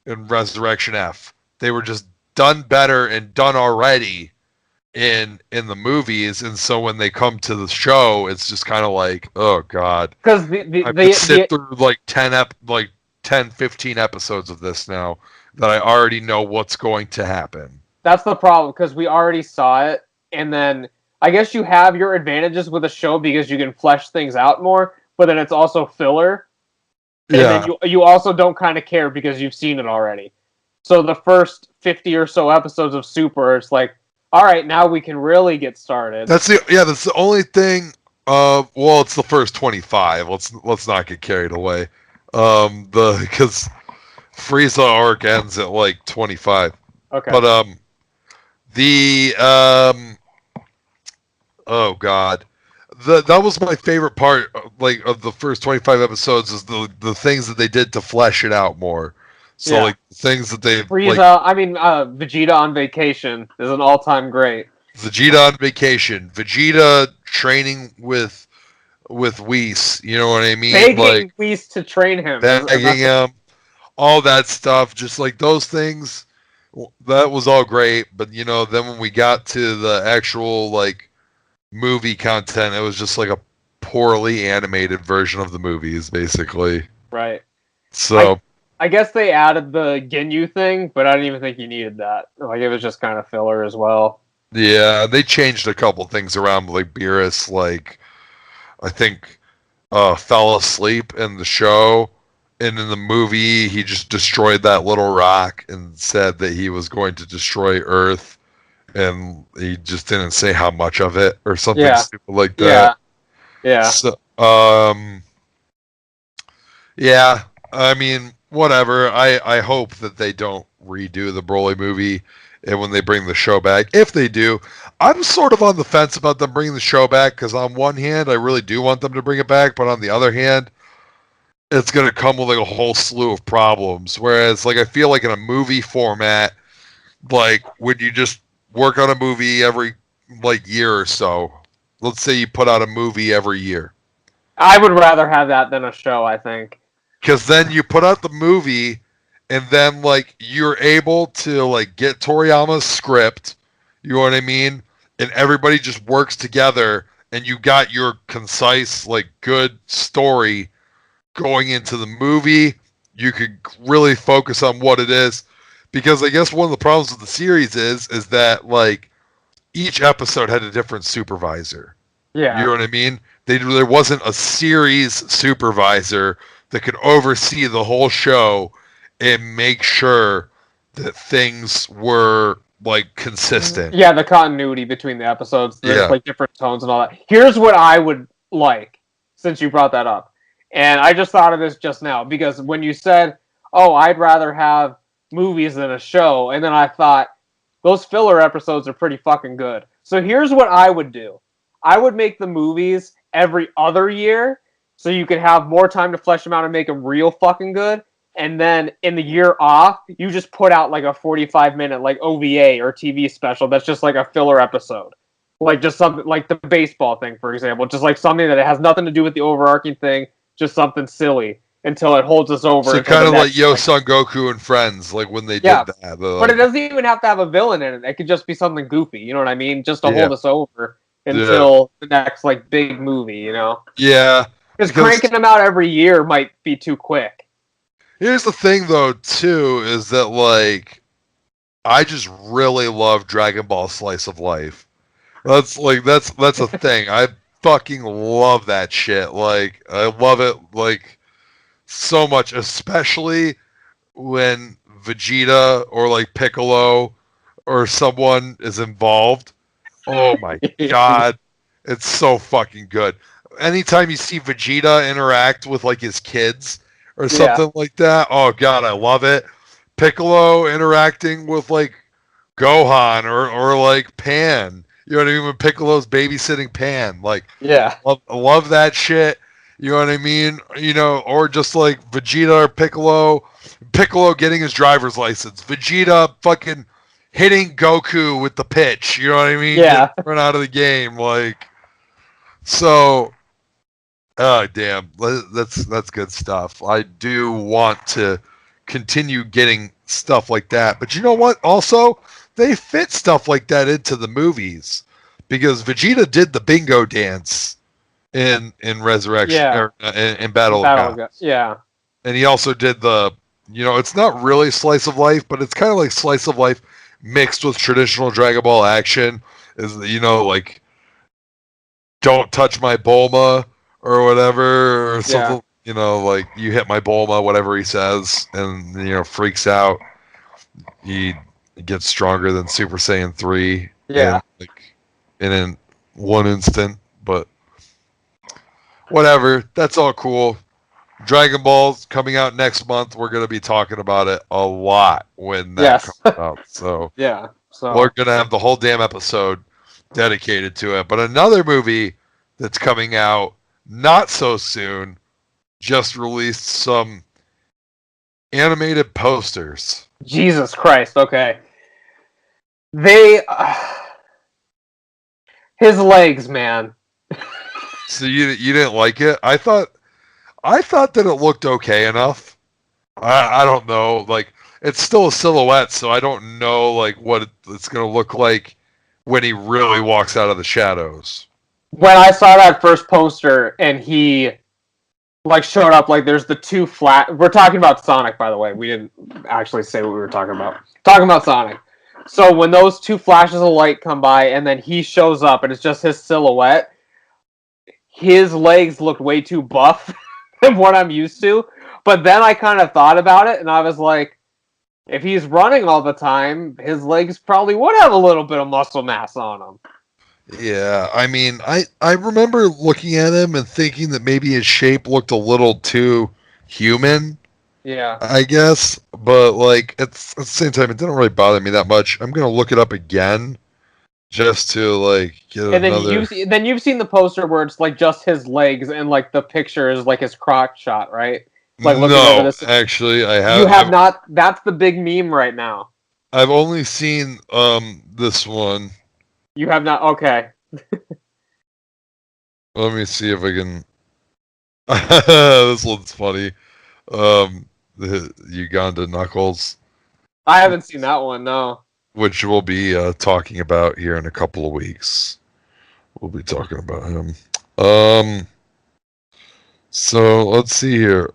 and Resurrection F. They were just done better and done already in the movies, and so when they come to the show, it's just kind of like, oh god, because I could sit through like 15 episodes of this now that I already know what's going to happen. That's the problem, because we already saw it, and then I guess you have your advantages with a show because you can flesh things out more, but then it's also filler. And then you also don't kind of care because you've seen it already. So the first 50 or so episodes of Super, it's like, all right, now we can really get started. That's the only thing. Well, it's the first 25. Let's not get carried away. Because Frieza arc ends at like 25. Okay. But oh god, that was my favorite part, like, of the first 25 episodes, is the things that they did to flesh it out more. So Yeah. like things that they Frieza, like Vegeta on vacation is an all-time great. Vegeta on vacation, Vegeta training with Whis, you know what I mean? Like Begging Whis to train him. begging him, all that stuff, just like those things. That was all great, but you know, then when we got to the actual like movie content, it was just like a poorly animated version of the movies, basically. Right. So I guess they added the Ginyu thing, but I didn't even think you needed that. Like, it was just kind of filler as well. yeah, they changed a couple things around. Like Beerus, like I think fell asleep in the show, and in the movie he just destroyed that little rock and said that he was going to destroy Earth, and he just didn't say how much of it or something Yeah. stupid like Yeah. that. Yeah. So, yeah, I mean, whatever. I hope that they don't redo the Broly movie, and when they bring the show back, if they do, I'm sort of on the fence about them bringing the show back, because on one hand, I really do want them to bring it back, but on the other hand, it's going to come with like a whole slew of problems. Whereas, like, I feel like in a movie format, like when you just work on a movie every like year or so, let's say you put out a movie every year. I would rather have that than a show, I think. Because then you put out the movie, and then like you're able to like get Toriyama's script, you know what I mean, and everybody just works together, and you got your concise like good story going into the movie. You could really focus on what it is, because I guess one of the problems with the series is that like each episode had a different supervisor. Yeah. You know what I mean? There wasn't a series supervisor that could oversee the whole show and make sure that things were like consistent. Yeah, the continuity between the episodes. There's Yeah. like different tones and all that. Here's what I would like, since you brought that up. And I just thought of this just now, because when you said, oh, I'd rather have movies than a show, and then I thought, those filler episodes are pretty fucking good. So here's what I would do. I would make the movies every other year, so you could have more time to flesh them out and make them real fucking good. And then in the year off, you just put out like a 45-minute like OVA or TV special that's just like a filler episode. Like just something like the baseball thing, for example. Just like something that has nothing to do with the overarching thing, just something silly until it holds us over. So kind of like Yo Son Goku and Friends, like when they did that. But it doesn't even have to have a villain in it. It could just be something goofy, you know what I mean? Just to Yeah. hold us over until the next like big movie, you know? Yeah. Because cranking them out every year might be too quick. Here's the thing though, too, is that like I just really love Dragon Ball Slice of Life. That's a thing. I fucking love that shit. Like I love it like so much, especially when Vegeta or like Piccolo or someone is involved. Oh my god, it's so fucking good. Anytime you see Vegeta interact with like his kids or something like that, oh god, I love it. Piccolo interacting with like Gohan or like Pan. You know what I mean? When Piccolo's babysitting Pan, like love that shit. You know what I mean? You know, or just like Vegeta or Piccolo getting his driver's license. Vegeta fucking hitting Goku with the pitch. You know what I mean? Yeah. Run out of the game, like. So, oh damn, that's good stuff. I do want to continue getting stuff like that, but you know what? Also, they fit stuff like that into the movies, because Vegeta did the bingo dance in Resurrection or in Battle of Gods. Yeah. And he also did the, you know, it's not really slice of life, but it's kind of like slice of life mixed with traditional Dragon Ball action. Is, you know, like don't touch my Bulma or whatever or something. You know, like you hit my Bulma, whatever he says, and you know, freaks out. He gets stronger than Super Saiyan 3. Yeah. In one instant, but whatever. That's all cool. Dragon Ball's coming out next month. We're going to be talking about it a lot when that comes out. So we're going to have the whole damn episode dedicated to it. But another movie that's coming out not so soon just released some animated posters. Jesus Christ. Okay. They. His legs, man. So you didn't like it? I thought that it looked okay enough. I don't know. Like, it's still a silhouette, so I don't know like what it's gonna look like when he really walks out of the shadows. When I saw that first poster and he like showed up, like there's the two flat. We're talking about Sonic, by the way. We didn't actually say what we were talking about. Talking about Sonic. So when those two flashes of light come by and then he shows up and it's just his silhouette, his legs looked way too buff than what I'm used to. But then I kind of thought about it and I was like, if he's running all the time, his legs probably would have a little bit of muscle mass on them. Yeah, I mean, I remember looking at him and thinking that maybe his shape looked a little too human, Yeah. I guess. But like at the same time, it didn't really bother me that much. I'm gonna look it up again just to like get And then another. you've seen the poster where it's like just his legs and like the picture is like his crotch shot, right? Like looking over No, this. actually, I You have have. not. That's the big meme right now. I've only seen this one. You have not. Okay. Let me see if I can. This one's funny. The Uganda Knuckles, I haven't seen that one. No. which we'll be talking about here in a couple of weeks. We'll be talking about him. So let's see here.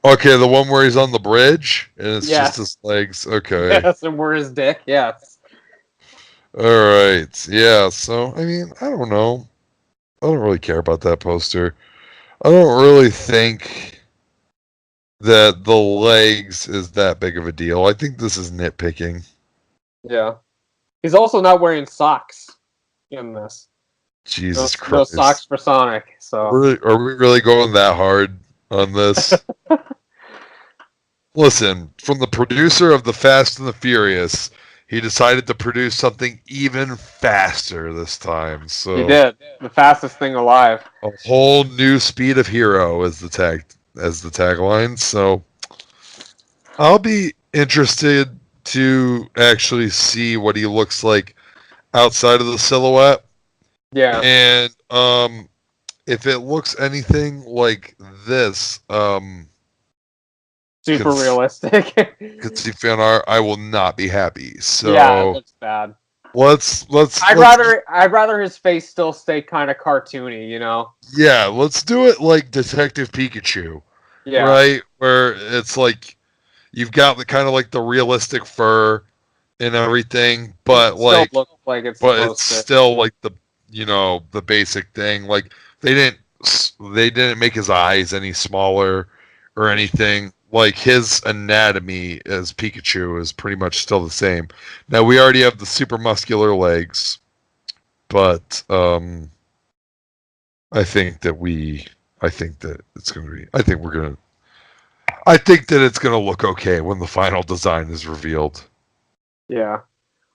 Okay, the one where he's on the bridge and it's Yes. just his legs. Okay. Yes, and where his dick? Yes. All right. Yeah. So I mean, I don't know. I don't really care about that poster. I don't really think that the legs is that big of a deal. I think this is nitpicking. Yeah. He's also not wearing socks in this. Jesus No Christ. socks for Sonic. So. Are we really going that hard on this? Listen, from the producer of The Fast and the Furious, he decided to produce something even faster this time. So He did the fastest thing alive. a whole new speed of hero as the tagline. So I'll be interested to actually see what he looks like outside of the silhouette. Yeah. And if it looks anything like this, Super realistic. see fan art, I will not be happy. So yeah, it looks bad. let's I'd rather his face still stay kind of cartoony, you know. yeah, let's do it like Detective Pikachu. Yeah. Right? Where it's like you've got the kind of like the realistic fur and everything, but like still looks like it's but supposed it's to. still like the the basic thing. Like they didn't make his eyes any smaller or anything. Like his anatomy as Pikachu is pretty much still the same. Now we already have the super muscular legs, but I think that it's gonna be. I think that it's gonna look okay when the final design is revealed. Yeah.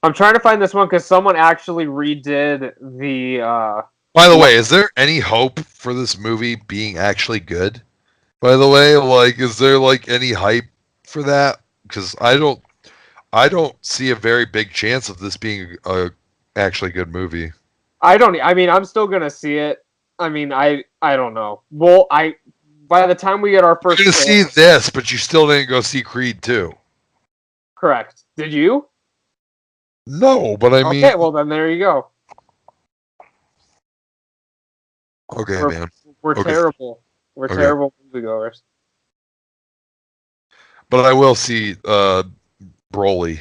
I'm trying to find this one because someone actually redid the. By the way, is there any hope for this movie being actually good? By the way, like, is there like any hype for that? Because I don't see a very big chance of this being a actually good movie. I mean, I'm still gonna see it. I mean, I don't know. Well, by the time we get our You're first. gonna see this, but you still didn't go see Creed 2. Correct. Did you? No, but I mean, Okay, well then there you go. okay, We're, man. we're Okay. terrible. We're Okay. terrible moviegoers. But I will see Broly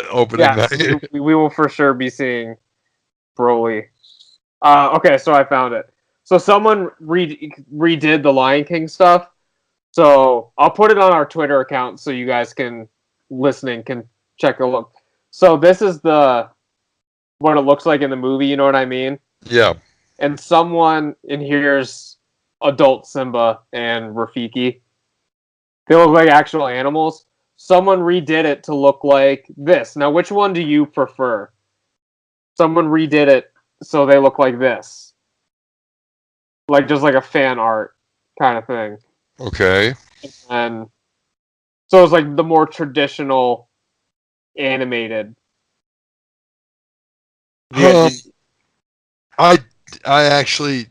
opening Yes, night. we will for sure be seeing Broly. Okay, so I found it. So someone redid the Lion King stuff. So I'll put it on our Twitter account so you guys can check a look. So this is what it looks like in the movie. You know what I mean? Yeah. And someone in here's adult Simba and Rafiki. They look like actual animals. Someone redid it to look like this. Now, which one do you prefer? Someone redid it so they look like this. Like, just like a fan art kind of thing. Okay. And So it's like the more traditional animated. I actually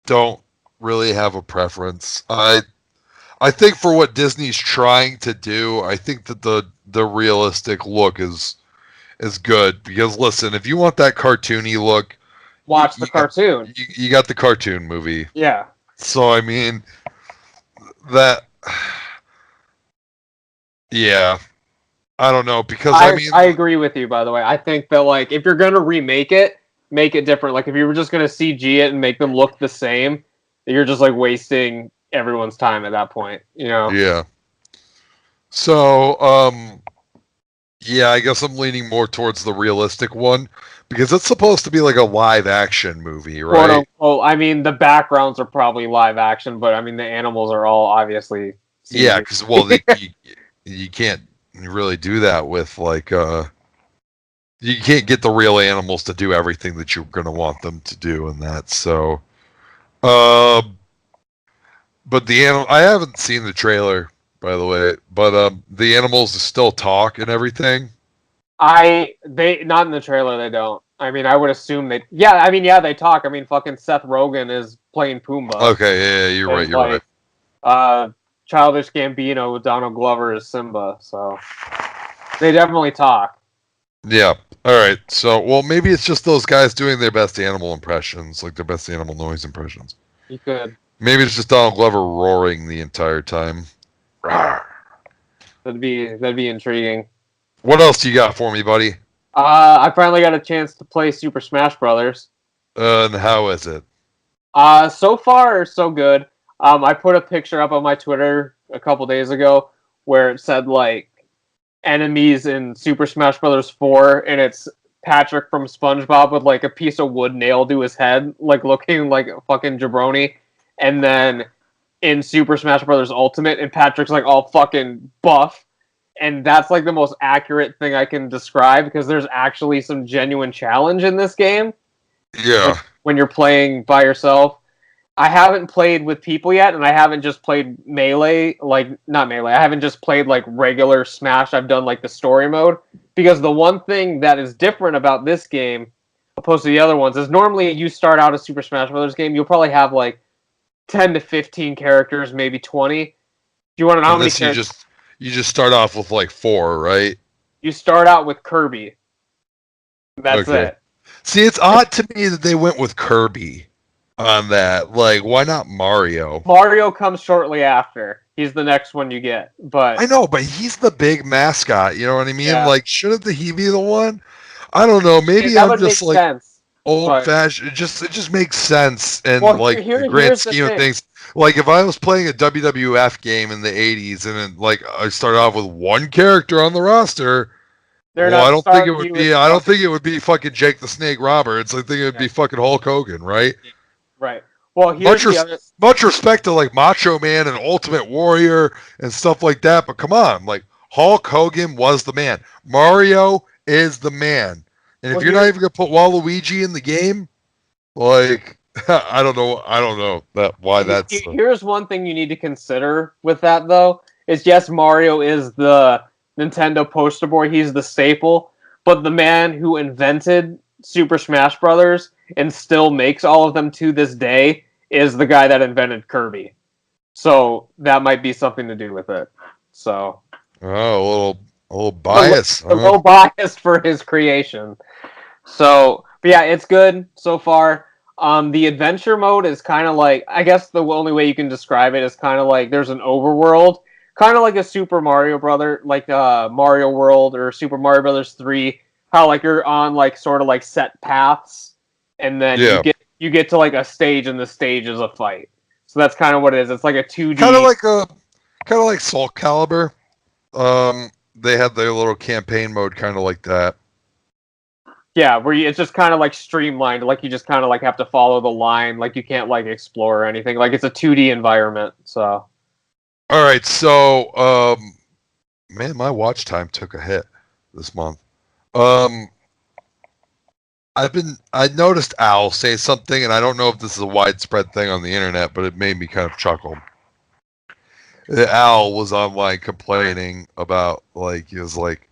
don't really have a preference. I think for what Disney's trying to do, I think that the realistic look is good because listen, if you want that cartoony look, Watch the cartoon. You got the cartoon movie. Yeah. So I mean that yeah. I don't know because I agree with you, by the way. I think that like if you're gonna remake it, make it different. Like if you were just gonna CG it and make them look the same, you're just like wasting everyone's time at that point, you know? Yeah. So, yeah, I guess I'm leaning more towards the realistic one because it's supposed to be like a live action movie, Quote right? unquote. I mean, the backgrounds are probably live action, but I mean the animals are all obviously CG. Yeah, because well, you can't really do that with like you can't get the real animals to do everything that you're gonna want them to do in that. So, but I haven't seen the trailer by the way, but the animals still talk and everything. They not in the trailer. They don't. I mean, I would assume they. Yeah, I mean, yeah, they talk. I mean, fucking Seth Rogen is playing Pumbaa. Okay, yeah, you're right. You're right. Childish Gambino with Donald Glover as Simba. So they definitely talk. Yeah. All right. So, well, maybe it's just those guys doing their best animal impressions, like their best animal noise impressions. You could. Maybe it's just Donald Glover roaring the entire time. Rawr. That'd be intriguing. What else do you got for me, buddy? I finally got a chance to play Super Smash Brothers. And how is it? So far so good. I put a picture up on my Twitter a couple days ago where it said like enemies in Super Smash Brothers 4, and it's Patrick from SpongeBob with like a piece of wood nailed to his head, like looking like a fucking jabroni. And then in Super Smash Brothers Ultimate, and Patrick's like all fucking buff. And that's like the most accurate thing I can describe because there's actually some genuine challenge in this game. Yeah. When you're playing by yourself. I haven't played with people yet, and I haven't just played Melee, like, not Melee, I haven't just played, like, regular Smash, I've done, like, the story mode, because the one thing that is different about this game, opposed to the other ones, is normally you start out a Super Smash Brothers game, you'll probably have, like, 10 to 15 characters, maybe 20. Do you want to know how many characters? You just start off with, like, 4, right? You start out with Kirby. That's it. See, it's odd to me that they went with Kirby on that. Like, why not Mario? Mario comes shortly after. He's the next one you get. But I know, but he's the big mascot. You know what I mean? Yeah. Like, shouldn't he be the one? I don't know. Maybe I'm just like old fashioned. It just makes sense in like the grand scheme of things. Like if I was playing a WWF game in the '80s and then like I started off with one character on the roster. I don't think it would be. I don't think it would be fucking Jake the Snake Roberts. I think it would be fucking Hulk Hogan, right? Right. Well, much respect to like Macho Man and Ultimate Warrior and stuff like that, but come on, like Hulk Hogan was the man. Mario is the man, and if you're not even gonna put Waluigi in the game, like I don't know why that's. Here's one thing you need to consider with that though: is yes, Mario is the Nintendo poster boy. He's the staple, but the man who invented Super Smash Brothers and still makes all of them to this day is the guy that invented Kirby. So that might be something to do with it. So a little bias. A little bias for his creation. So, but yeah, it's good so far. The adventure mode is kind of like, I guess the only way you can describe it is kind of like there's an overworld, kind of like a Super Mario Brother, like Mario World or Super Mario Brothers 3. How like you're on like sort of like set paths, and then you get to like a stage, and the stage is a fight. So that's kind of what it is. It's like a 2D. Kind of like Soul Calibur. They had their little campaign mode, kind of like that. Yeah, where it's just kind of like streamlined. Like you just kind of like have to follow the line. Like you can't like explore or anything. Like it's a 2D environment. So. All right, so man, my watch time took a hit this month. I noticed Al say something, and I don't know if this is a widespread thing on the internet, but it made me kind of chuckle. Al was online complaining about, like, he was like,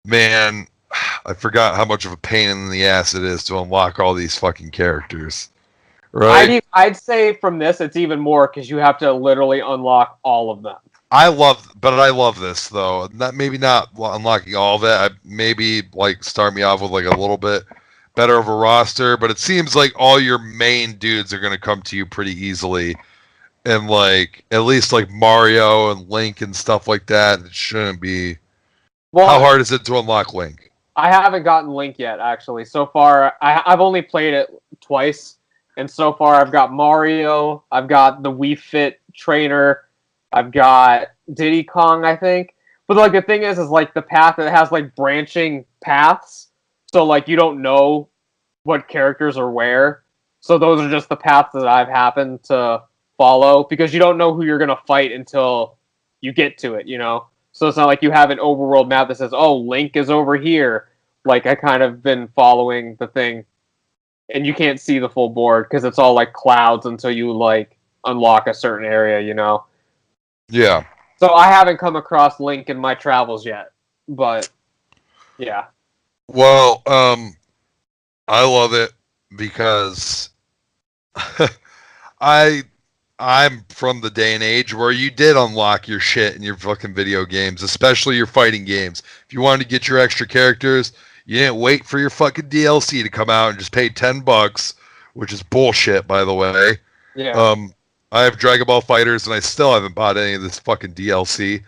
man, I forgot how much of a pain in the ass it is to unlock all these fucking characters. Right? I'd say from this, it's even more because you have to literally unlock all of them. I love this though. Maybe not unlocking all of it. Maybe like start me off with like a little bit better of a roster, but it seems like all your main dudes are gonna come to you pretty easily, and like at least like Mario and Link and stuff like that. It shouldn't be. Well, How hard is it to unlock Link? I haven't gotten Link yet, actually. So far, I've only played it twice, and so far I've got Mario, I've got the Wii Fit trainer, I've got Diddy Kong, I think. But like the thing is like the path that has like branching paths, so like you don't know what characters are where. So those are just the paths that I've happened to follow because you don't know who you're gonna fight until you get to it, you know. So it's not like you have an overworld map that says, "Oh, Link is over here." Like I kind of been following the thing, and you can't see the full board because it's all like clouds until you like unlock a certain area, you know. Yeah. So I haven't come across Link in my travels yet, but yeah. Well, I love it because I I'm from the day and age where you did unlock your shit in your fucking video games, especially your fighting games. If you wanted to get your extra characters, you didn't wait for your fucking DLC to come out and just pay $10, which is bullshit, by the way. Yeah. I have Dragon Ball Fighters and I still haven't bought any of this fucking DLC.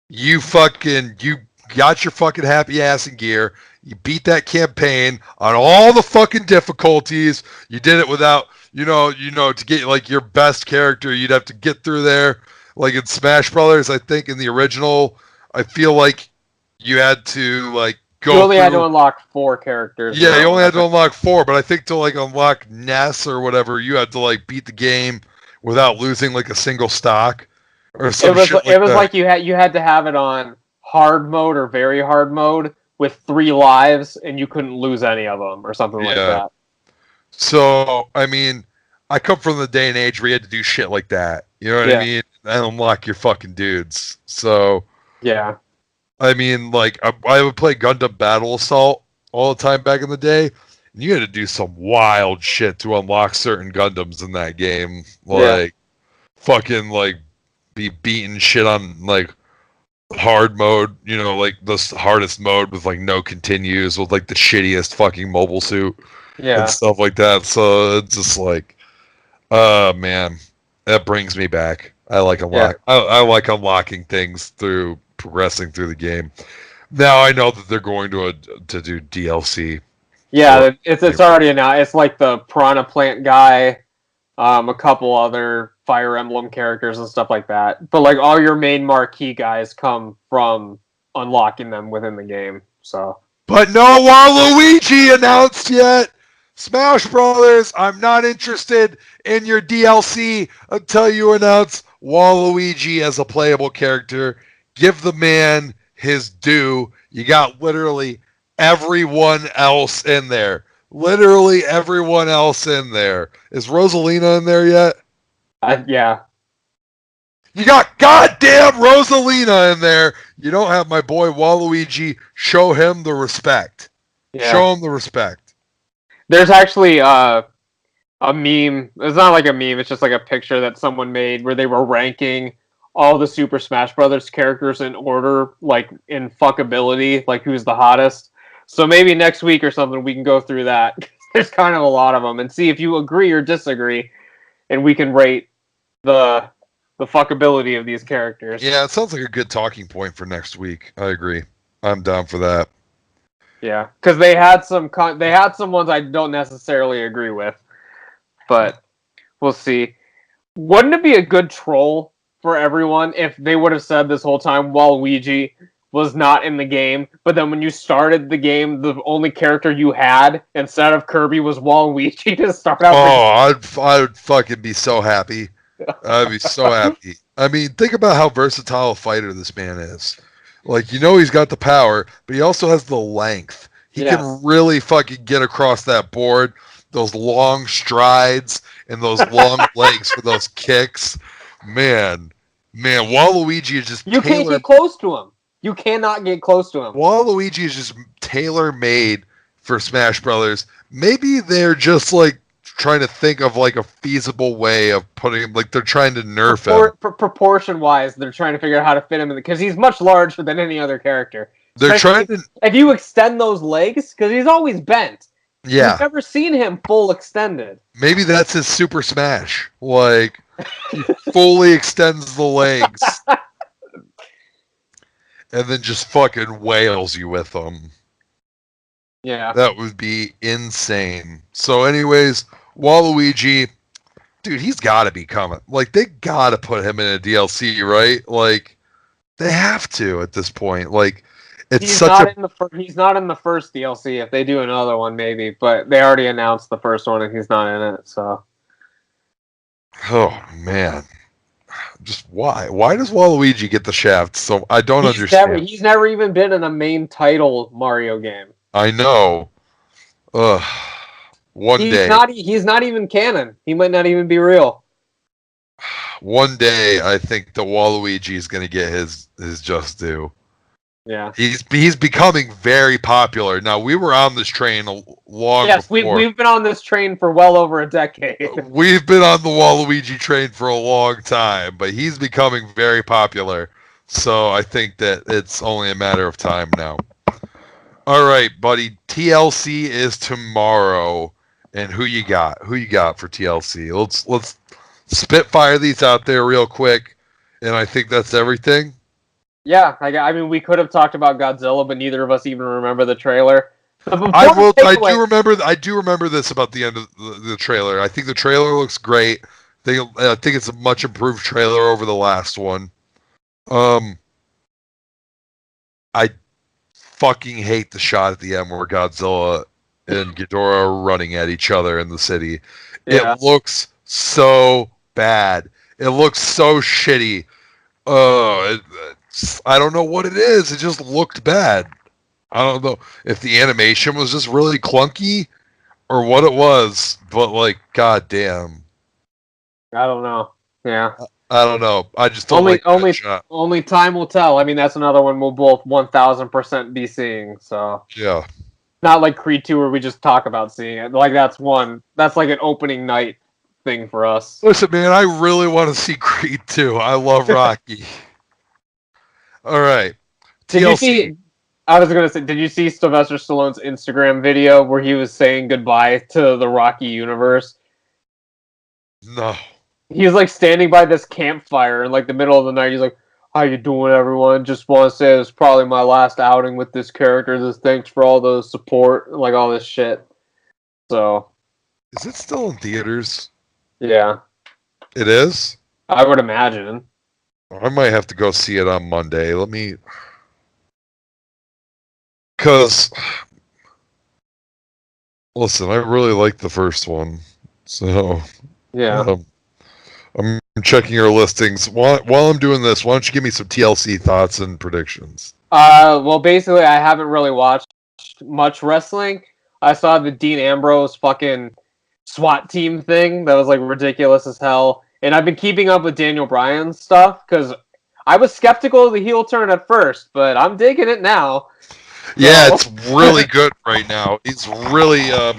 You got your fucking happy ass in gear. You beat that campaign on all the fucking difficulties. You did it without, to get like your best character, you'd have to get through there. Like in Smash Brothers, I think in the original, I feel like you had to like go. You only had to unlock 4 characters. Yeah, you only had to unlock 4, but I think to like unlock Ness or whatever, you had to like beat the game without losing like a single stock or some shit like that. It was like you had to have it on hard mode or very hard mode with 3 lives, and you couldn't lose any of them or something like that. So, I mean, I come from the day and age where you had to do shit like that. You know what I mean? And unlock your fucking dudes. So, yeah. I mean, like, I would play Gundam Battle Assault all the time back in the day, and you had to do some wild shit to unlock certain Gundams in that game. Like, fucking, like, be beating shit on, like, hard mode, like the hardest mode with like no continues with like the shittiest fucking mobile suit and stuff like that. So it's just like, man, that brings me back. I like I like unlocking things through progressing through the game. Now I know that they're going to do DLC. Yeah, it's already announced. It's like the Piranha Plant guy, a couple other Fire Emblem characters and stuff like that. But like all your main marquee guys come from unlocking them within the game. So, but no Waluigi announced yet. Smash Brothers, I'm not interested in your DLC until you announce Waluigi as a playable character. Give the man his due. You got literally everyone else in there. Literally everyone else in there. Is Rosalina in there yet? Yeah. You got goddamn Rosalina in there. You don't have my boy Waluigi. Show him the respect. Yeah. Show him the respect. There's actually a meme. It's not like a meme. It's just like a picture that someone made where they were ranking all the Super Smash Brothers characters in order, like in fuckability, like who's the hottest. So maybe next week or something we can go through that. There's kind of a lot of them and see if you agree or disagree, and we can rate the fuckability of these characters. Yeah, it sounds like a good talking point for next week. I agree. I'm down for that. Yeah, because they had some ones I don't necessarily agree with, but we'll see. Wouldn't it be a good troll for everyone if they would have said this whole time Waluigi was not in the game, but then when you started the game, the only character you had instead of Kirby was Waluigi to start out? Oh, I'd fucking be so happy. I'd be so happy. I mean, think about how versatile a fighter this man is. Like, he's got the power, but he also has the length. He can really fucking get across that board, those long strides and those long legs for those kicks. man, Waluigi is just You can't get close to him. You cannot get close to him. Waluigi is just tailor-made for Smash Brothers. Maybe they're just like trying to think of like a feasible way of putting him, like they're trying to nerf him. Proportion-wise, they're trying to figure out how to fit him in because he's much larger than any other character. They're trying to. If you extend those legs, because he's always bent. Yeah. You've never seen him full extended. Maybe that's his Super Smash. Like, he fully extends the legs. And then just fucking wails you with them. Yeah. That would be insane. So anyways, Waluigi, dude, he's got to be coming. Like, they got to put him in a DLC, right? Like, they have to at this point. Like, it's he's he's not in the first DLC. If they do another one, maybe. But they already announced the first one, and he's not in it, so... Oh, man. Just why? Why does Waluigi get the shaft? So I don't understand. He's never even been in a main title Mario game. I know. Ugh. One day. He's not even canon. He might not even be real. One day, I think the Waluigi is going to get his just due. Yeah. He's becoming very popular. Now, we were on this train long before. Yes, we've been on this train for well over a decade. We've been on the Waluigi train for a long time, but he's becoming very popular. So I think that it's only a matter of time now. All right, buddy. TLC is tomorrow. And who you got? Who you got for TLC? Let's spitfire these out there real quick. And I think that's everything. Yeah, I mean, we could have talked about Godzilla, but neither of us even remember the trailer. I do remember this about the end of the trailer. I think the trailer looks great. I think it's a much improved trailer over the last one. I fucking hate the shot at the end where Godzilla and Ghidorah are running at each other in the city. Yeah. It looks so bad. It looks so shitty. I don't know what it is. It just looked bad. I don't know if the animation was just really clunky or what it was, but like, goddamn. I don't know. Yeah. I don't know. I just don't only time will tell. I mean, that's another one we'll both 1000% be seeing. So yeah, not like Creed 2 where we just talk about seeing it. Like that's like an opening night thing for us. Listen, man, I really want to see Creed 2. I love Rocky. All right. Did you see? I was gonna say, did you see Sylvester Stallone's Instagram video where he was saying goodbye to the Rocky universe? No. He was like standing by this campfire in like the middle of the night. He's like, "How you doing, everyone? Just want to say it's probably my last outing with this character. Just thanks for all the support, like all this shit." So, is it still in theaters? Yeah, it is. I would imagine. I might have to go see it on Monday. Let me, because listen, I really like the first one, so yeah. I'm checking your listings. While I'm doing this, why don't you give me some TLC thoughts and predictions? Well, basically, I haven't really watched much wrestling. I saw the Dean Ambrose fucking SWAT team thing that was like ridiculous as hell. And I've been keeping up with Daniel Bryan's stuff because I was skeptical of the heel turn at first, but I'm digging it now. Yeah, it's really good right now. He's really, I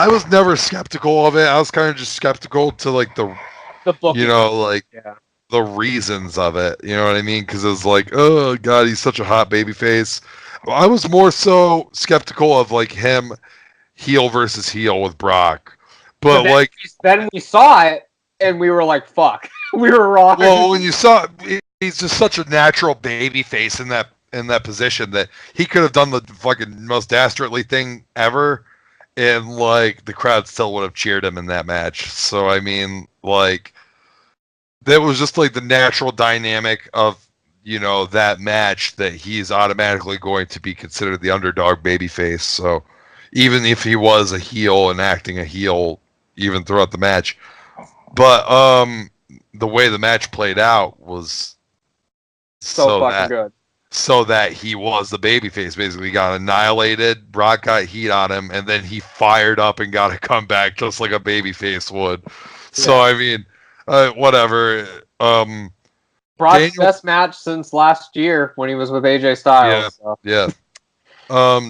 was never skeptical of it. I was kind of just skeptical to like the book, the reasons of it. You know what I mean? Because it was like, oh god, he's such a hot babyface. I was more so skeptical of like him heel versus heel with Brock. But then we saw it, and we were like, "Fuck, we were wrong." Well, when you saw, he's just such a natural baby face in that position that he could have done the fucking most dastardly thing ever, and like the crowd still would have cheered him in that match. So I mean, like that was just like the natural dynamic of that match that he's automatically going to be considered the underdog baby face. So even if he was a heel and acting a heel even throughout the match. But the way the match played out was so fucking good. So that he was the babyface. Basically, he got annihilated. Brock got heat on him, and then he fired up and got a comeback just like a babyface would. So, I mean, Whatever. Brock's Daniel, best match since last year when he was with AJ yeah, Styles. So. yeah.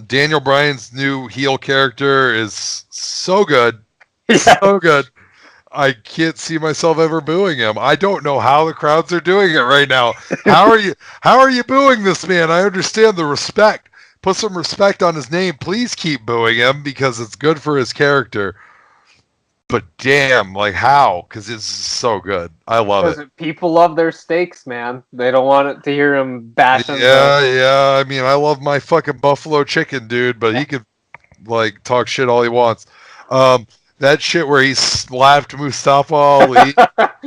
Daniel Bryan's new heel character is so good, Yeah. so good. I can't see myself ever booing him. I don't know how the crowds are doing it right now. How are you? How are you booing this man? I understand the respect. Put some respect on his name. Please keep booing him because it's good for his character. But damn, like how? Because it's so good. I love it. Because people love their steaks, man. They don't want it to hear him bashing Yeah, yeah. I mean, I love my fucking buffalo chicken, dude. But he could like talk shit all he wants. That shit where he slapped Mustafa Ali.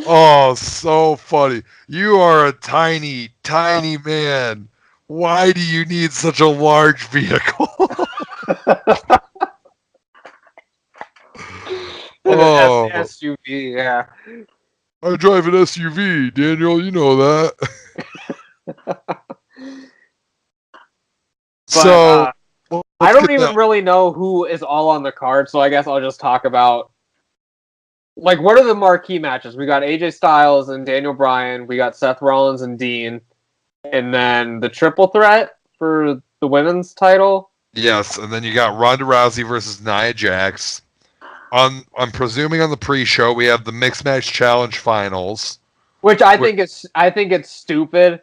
Oh, so funny. You are a tiny, tiny man. Why do you need such a large vehicle? Oh, SUV, yeah. I drive an SUV, Daniel. You know that. So, I let's don't get even that. really know who is all on the card, so I guess I'll just talk about like what are the marquee matches? We got AJ Styles and Daniel Bryan, we got Seth Rollins and Dean, and then the triple threat for the women's title. Yes, and then you got Ronda Rousey versus Nia Jax. I'm presuming on the pre-show we have the mixed match challenge finals. Which I think it's stupid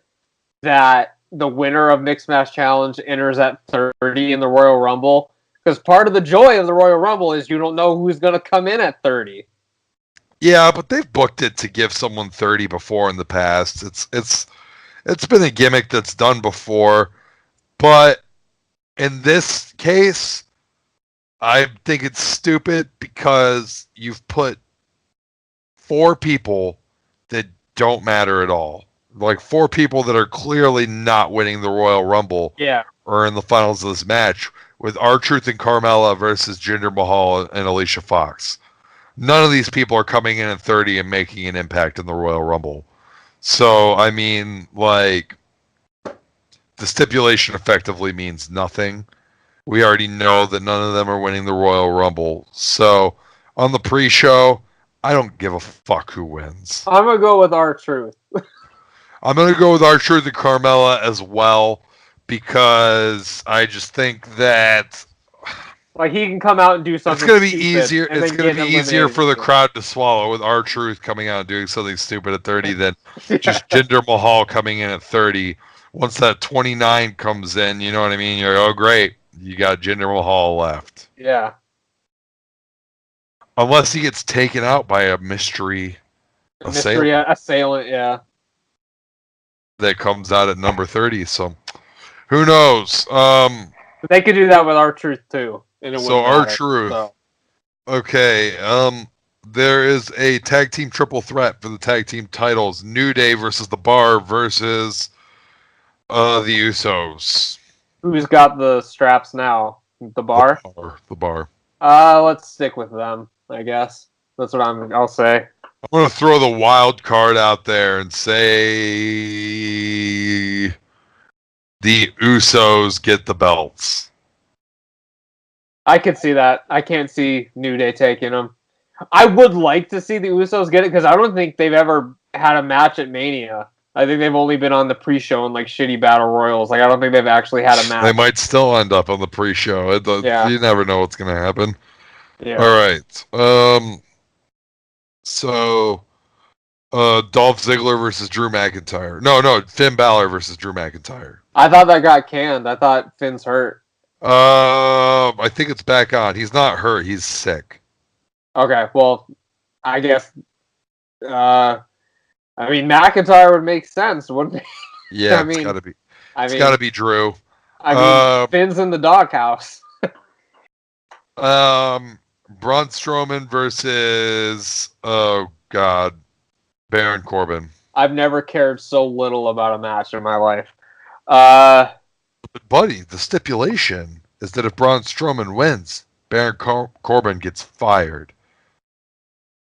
that the winner of Mixed Match Challenge enters at 30 in the Royal Rumble. Because part of the joy of the Royal Rumble is you don't know who's going to come in at 30. Yeah, but they've booked it to give someone 30 before in the past. It's been a gimmick that's done before, but in this case, I think it's stupid because you've put 4 people that don't matter at all. Like 4 people that are clearly not winning the Royal Rumble Yeah. or in the finals of this match with R-Truth and Carmella versus Jinder Mahal and Alicia Fox. None of these people are coming in at 30 and making an impact in the Royal Rumble. So, I mean, like, the stipulation effectively means nothing. We already know that none of them are winning the Royal Rumble. So, on the pre-show, I don't give a fuck who wins. I'm going to go with R-Truth. I'm going to go with R-Truth and Carmella as well because I just think that Like, he can come out and do something it's going to be stupid easier. and It's then going to get be easier eliminated. for the crowd to swallow with R-Truth coming out and doing something stupid at 30 than Yeah. just Jinder Mahal coming in at 30. Once that 29 comes in, you know what I mean? You're like, oh, great. You got Jinder Mahal left. Yeah. Unless he gets taken out by a mystery Mystery assailant, yeah. that comes out at number 30. So, who knows? But they could do that with R-Truth, too. And it So, wouldn't matter. R-Truth. So. Okay, there is a tag team triple threat for the tag team titles. New Day versus The Bar versus the Usos. Who's got the straps now? The Bar? The Bar. Let's stick with them, I guess. That's what I'll say. I'm going to throw the wild card out there and say the Usos get the belts. I could see that. I can't see New Day taking them. I would like to see the Usos get it because I don't think they've ever had a match at Mania. I think they've only been on the pre-show and like shitty battle royals. Like I don't think they've actually had a match. They might still end up on the pre-show. Yeah. You never know what's going to happen. Yeah. All right. So, Dolph Ziggler versus Drew McIntyre. No, Finn Balor versus Drew McIntyre. I thought that got canned. I thought Finn's hurt. I think it's back on. He's not hurt. He's sick. Okay, well, I guess. I mean, McIntyre would make sense, wouldn't it? Yeah, I mean, it's gotta be. I It's mean, gotta be Drew. I mean, Finn's in the doghouse. Braun Strowman versus Baron Corbin. I've never cared so little about a match in my life. But buddy, the stipulation is that if Braun Strowman wins, Baron Corbin gets fired.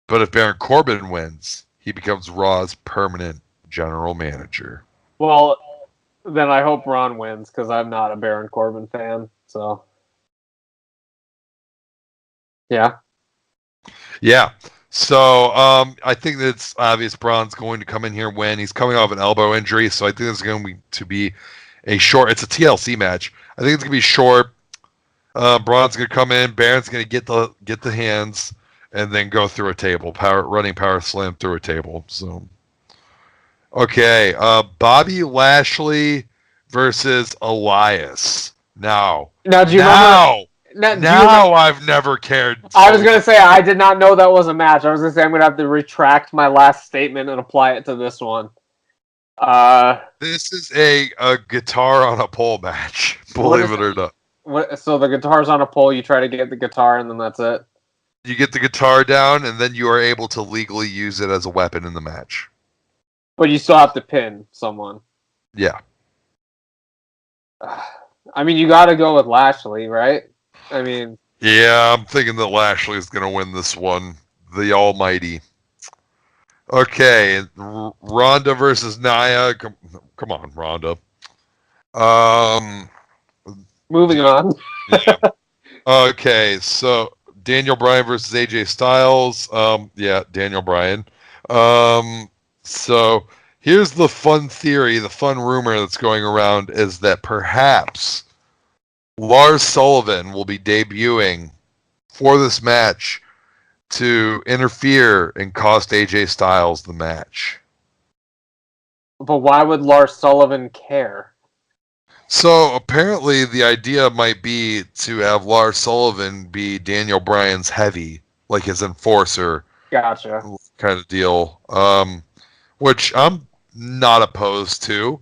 But if Baron Corbin wins, he becomes Raw's permanent general manager. Well, then I hope Ron wins because I'm not a Baron Corbin fan. So, yeah. Yeah. So I think that it's obvious Braun's going to come in here and win. He's coming off an elbow injury, so I think it's going to be a short. It's a TLC match. I think it's going to be short. Braun's going to come in. Baron's going to get the hands and then go through a table. Running power slam through a table. So okay, Bobby Lashley versus Elias. Now do you remember? Now I've never cared. I was going to say, I did not know that was a match. I was going to say, I'm going to have to retract my last statement and apply it to this one. This is a guitar on a pole match, believe it or not. So the guitar's on a pole, you try to get the guitar, and then that's it? You get the guitar down, and then you are able to legally use it as a weapon in the match. But you still have to pin someone. Yeah. I mean, you got to go with Lashley, right? I mean... Yeah, I'm thinking that Lashley's going to win this one. The Almighty. Okay, Ronda versus Nia. Come on, Ronda. Moving on. Yeah. Okay, so Daniel Bryan versus AJ Styles. Yeah, Daniel Bryan. So here's the fun theory, the fun rumor that's going around is that perhaps Lars Sullivan will be debuting for this match to interfere and cost AJ Styles the match. But why would Lars Sullivan care? So apparently the idea might be to have Lars Sullivan be Daniel Bryan's heavy, like his enforcer. Gotcha. Kind of deal. Which I'm not opposed to.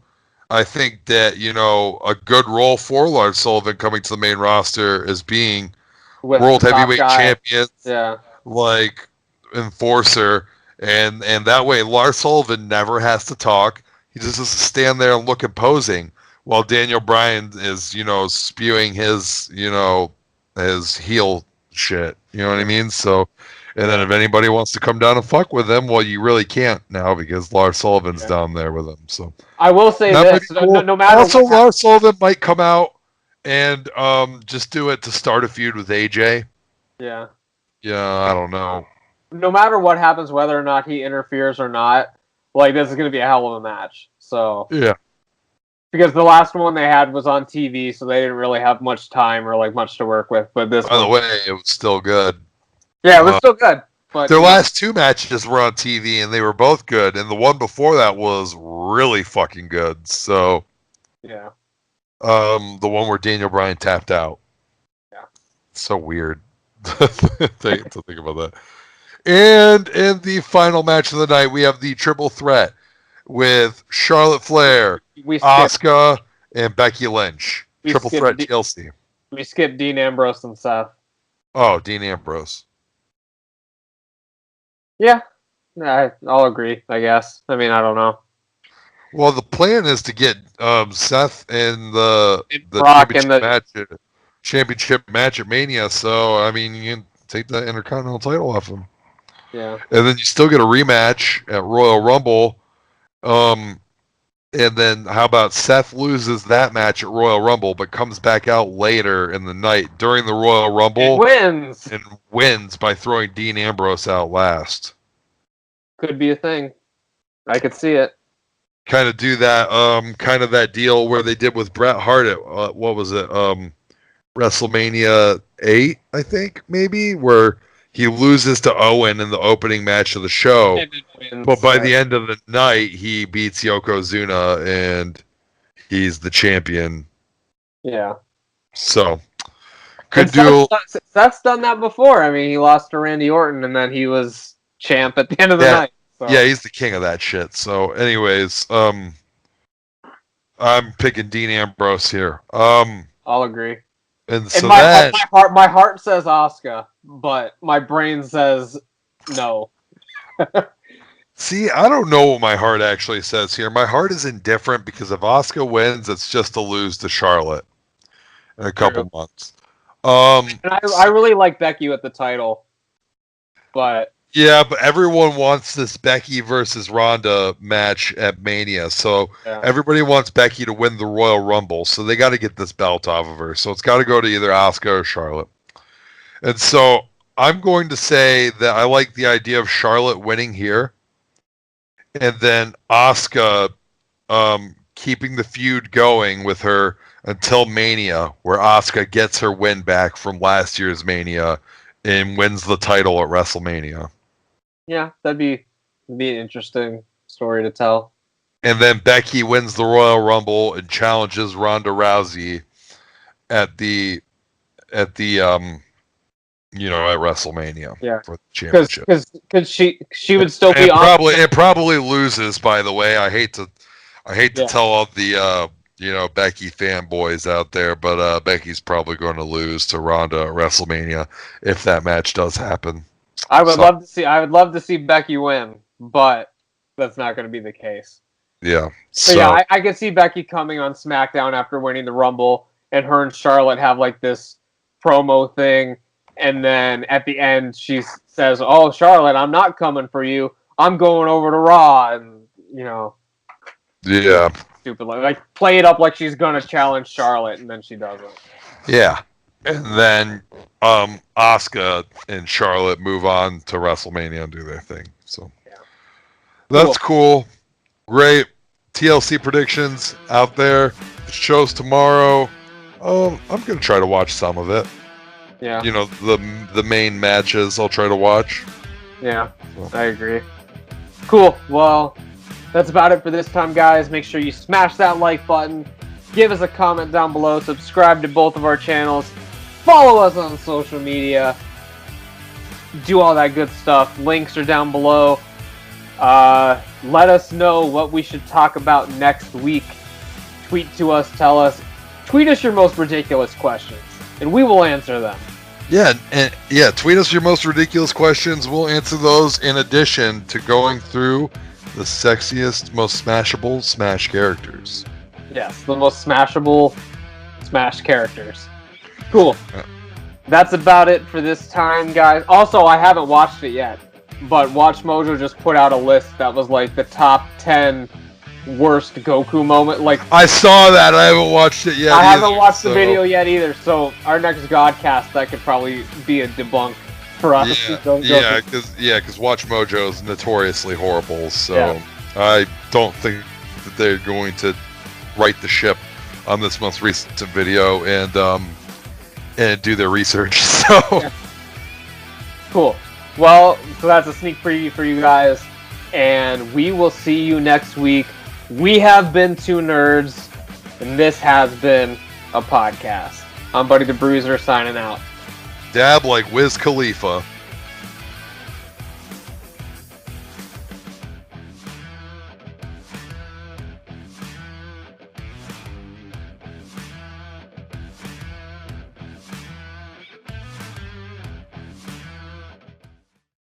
I think that, a good role for Lars Sullivan coming to the main roster is being World Heavyweight Champion. Yeah. Like enforcer, and that way Lars Sullivan never has to talk. He just has to stand there and look imposing while Daniel Bryan is, spewing his, his heel shit. You know what I mean? So, and then if anybody wants to come down and fuck with him, well, you really can't now because Lars Sullivan's down there with him. So I will say this: cool. no matter. Also, Lars Sullivan might come out and just do it to start a feud with AJ. Yeah. Yeah, I don't know. No matter what happens, whether or not he interferes or not, like, this is going to be a hell of a match. So yeah, because the last one they had was on TV, so they didn't really have much time or like much to work with. But this, by the way, it was still good. Yeah, it was still good. But their last two matches were on TV, and they were both good. And the one before that was really fucking good. So yeah, the one where Daniel Bryan tapped out. Yeah, so weird. to think about that. And in the final match of the night, we have the triple threat with Charlotte Flair, Asuka, and Becky Lynch. Triple threat TLC. We skipped Dean Ambrose and Seth. Oh, Dean Ambrose. Yeah, I'll agree, I guess. I mean, I don't know. Well, the plan is to get Seth in the championship match at Mania, so I mean you can take the Intercontinental title off him. Yeah. And then you still get a rematch at Royal Rumble. And then how about Seth loses that match at Royal Rumble but comes back out later in the night during the Royal Rumble and wins by throwing Dean Ambrose out last. Could be a thing. I could see it. Kind of do that kind of that deal where they did with Bret Hart at what was it? WrestleMania 8, I think, maybe, where he loses to Owen in the opening match of the show. But by the end of the night, he beats Yokozuna, and he's the champion. Yeah. So, Seth's done that before. I mean, he lost to Randy Orton, and then he was champ at the end of the night. So. Yeah, he's the king of that shit. So, anyways, I'm picking Dean Ambrose here. I'll agree. And so my heart says Asuka, but my brain says no. See, I don't know what my heart actually says here. My heart is indifferent because if Asuka wins, it's just to lose to Charlotte in a couple months. And I really like Becky with the title, but yeah, but everyone wants this Becky versus Ronda match at Mania, so everybody wants Becky to win the Royal Rumble, so they got to get this belt off of her. So it's got to go to either Asuka or Charlotte. And so I'm going to say that I like the idea of Charlotte winning here, and then Asuka keeping the feud going with her until Mania, where Asuka gets her win back from last year's Mania and wins the title at WrestleMania. Yeah, that'd be an interesting story to tell. And then Becky wins the Royal Rumble and challenges Ronda Rousey at the at WrestleMania for the championship. Because she would still be it probably loses. By the way, I hate to tell all the Becky fanboys out there, but Becky's probably going to lose to Ronda at WrestleMania if that match does happen. I would love to see Becky win, but that's not going to be the case. Yeah. So yeah, I could see Becky coming on SmackDown after winning the Rumble, and her and Charlotte have like this promo thing, and then at the end she says, "Oh, Charlotte, I'm not coming for you. I'm going over to Raw," and yeah, stupid like play it up like she's gonna challenge Charlotte, and then she doesn't. Yeah, and then Asuka and Charlotte move on to WrestleMania and do their thing. So that's cool. Great TLC predictions out there. The show's tomorrow. I'm gonna try to watch some of it. Yeah. The main matches I'll try to watch. Yeah, I agree. Cool. Well, that's about it for this time, guys. Make sure you smash that like button. Give us a comment down below. Subscribe to both of our channels. Follow us on social media. Do all that good stuff. Links are down below. Let us know what we should talk about next week. Tweet to us, tell us. Tweet us your most ridiculous questions, and we will answer them. Yeah, tweet us your most ridiculous questions. We'll answer those in addition to going through the sexiest, most smashable Smash characters. Yes, the most smashable Smash characters. Cool. That's about it for this time, guys. Also, I haven't watched it yet, but Watch Mojo just put out a list that was like the top 10 worst Goku moment. Like, I saw that. I haven't watched it yet. I haven't watched the video yet either. So our next Godcast, that could probably be a debunk for us. Yeah, because Watch Mojo is notoriously horrible. So I don't think that they're going to right the ship on this most recent video and do their research. So cool. Well, so that's a sneak preview for you guys, and we will see you next week. We have been two nerds, and this has been a podcast. I'm Buddy the Bruiser signing out. Dab like Wiz Khalifa.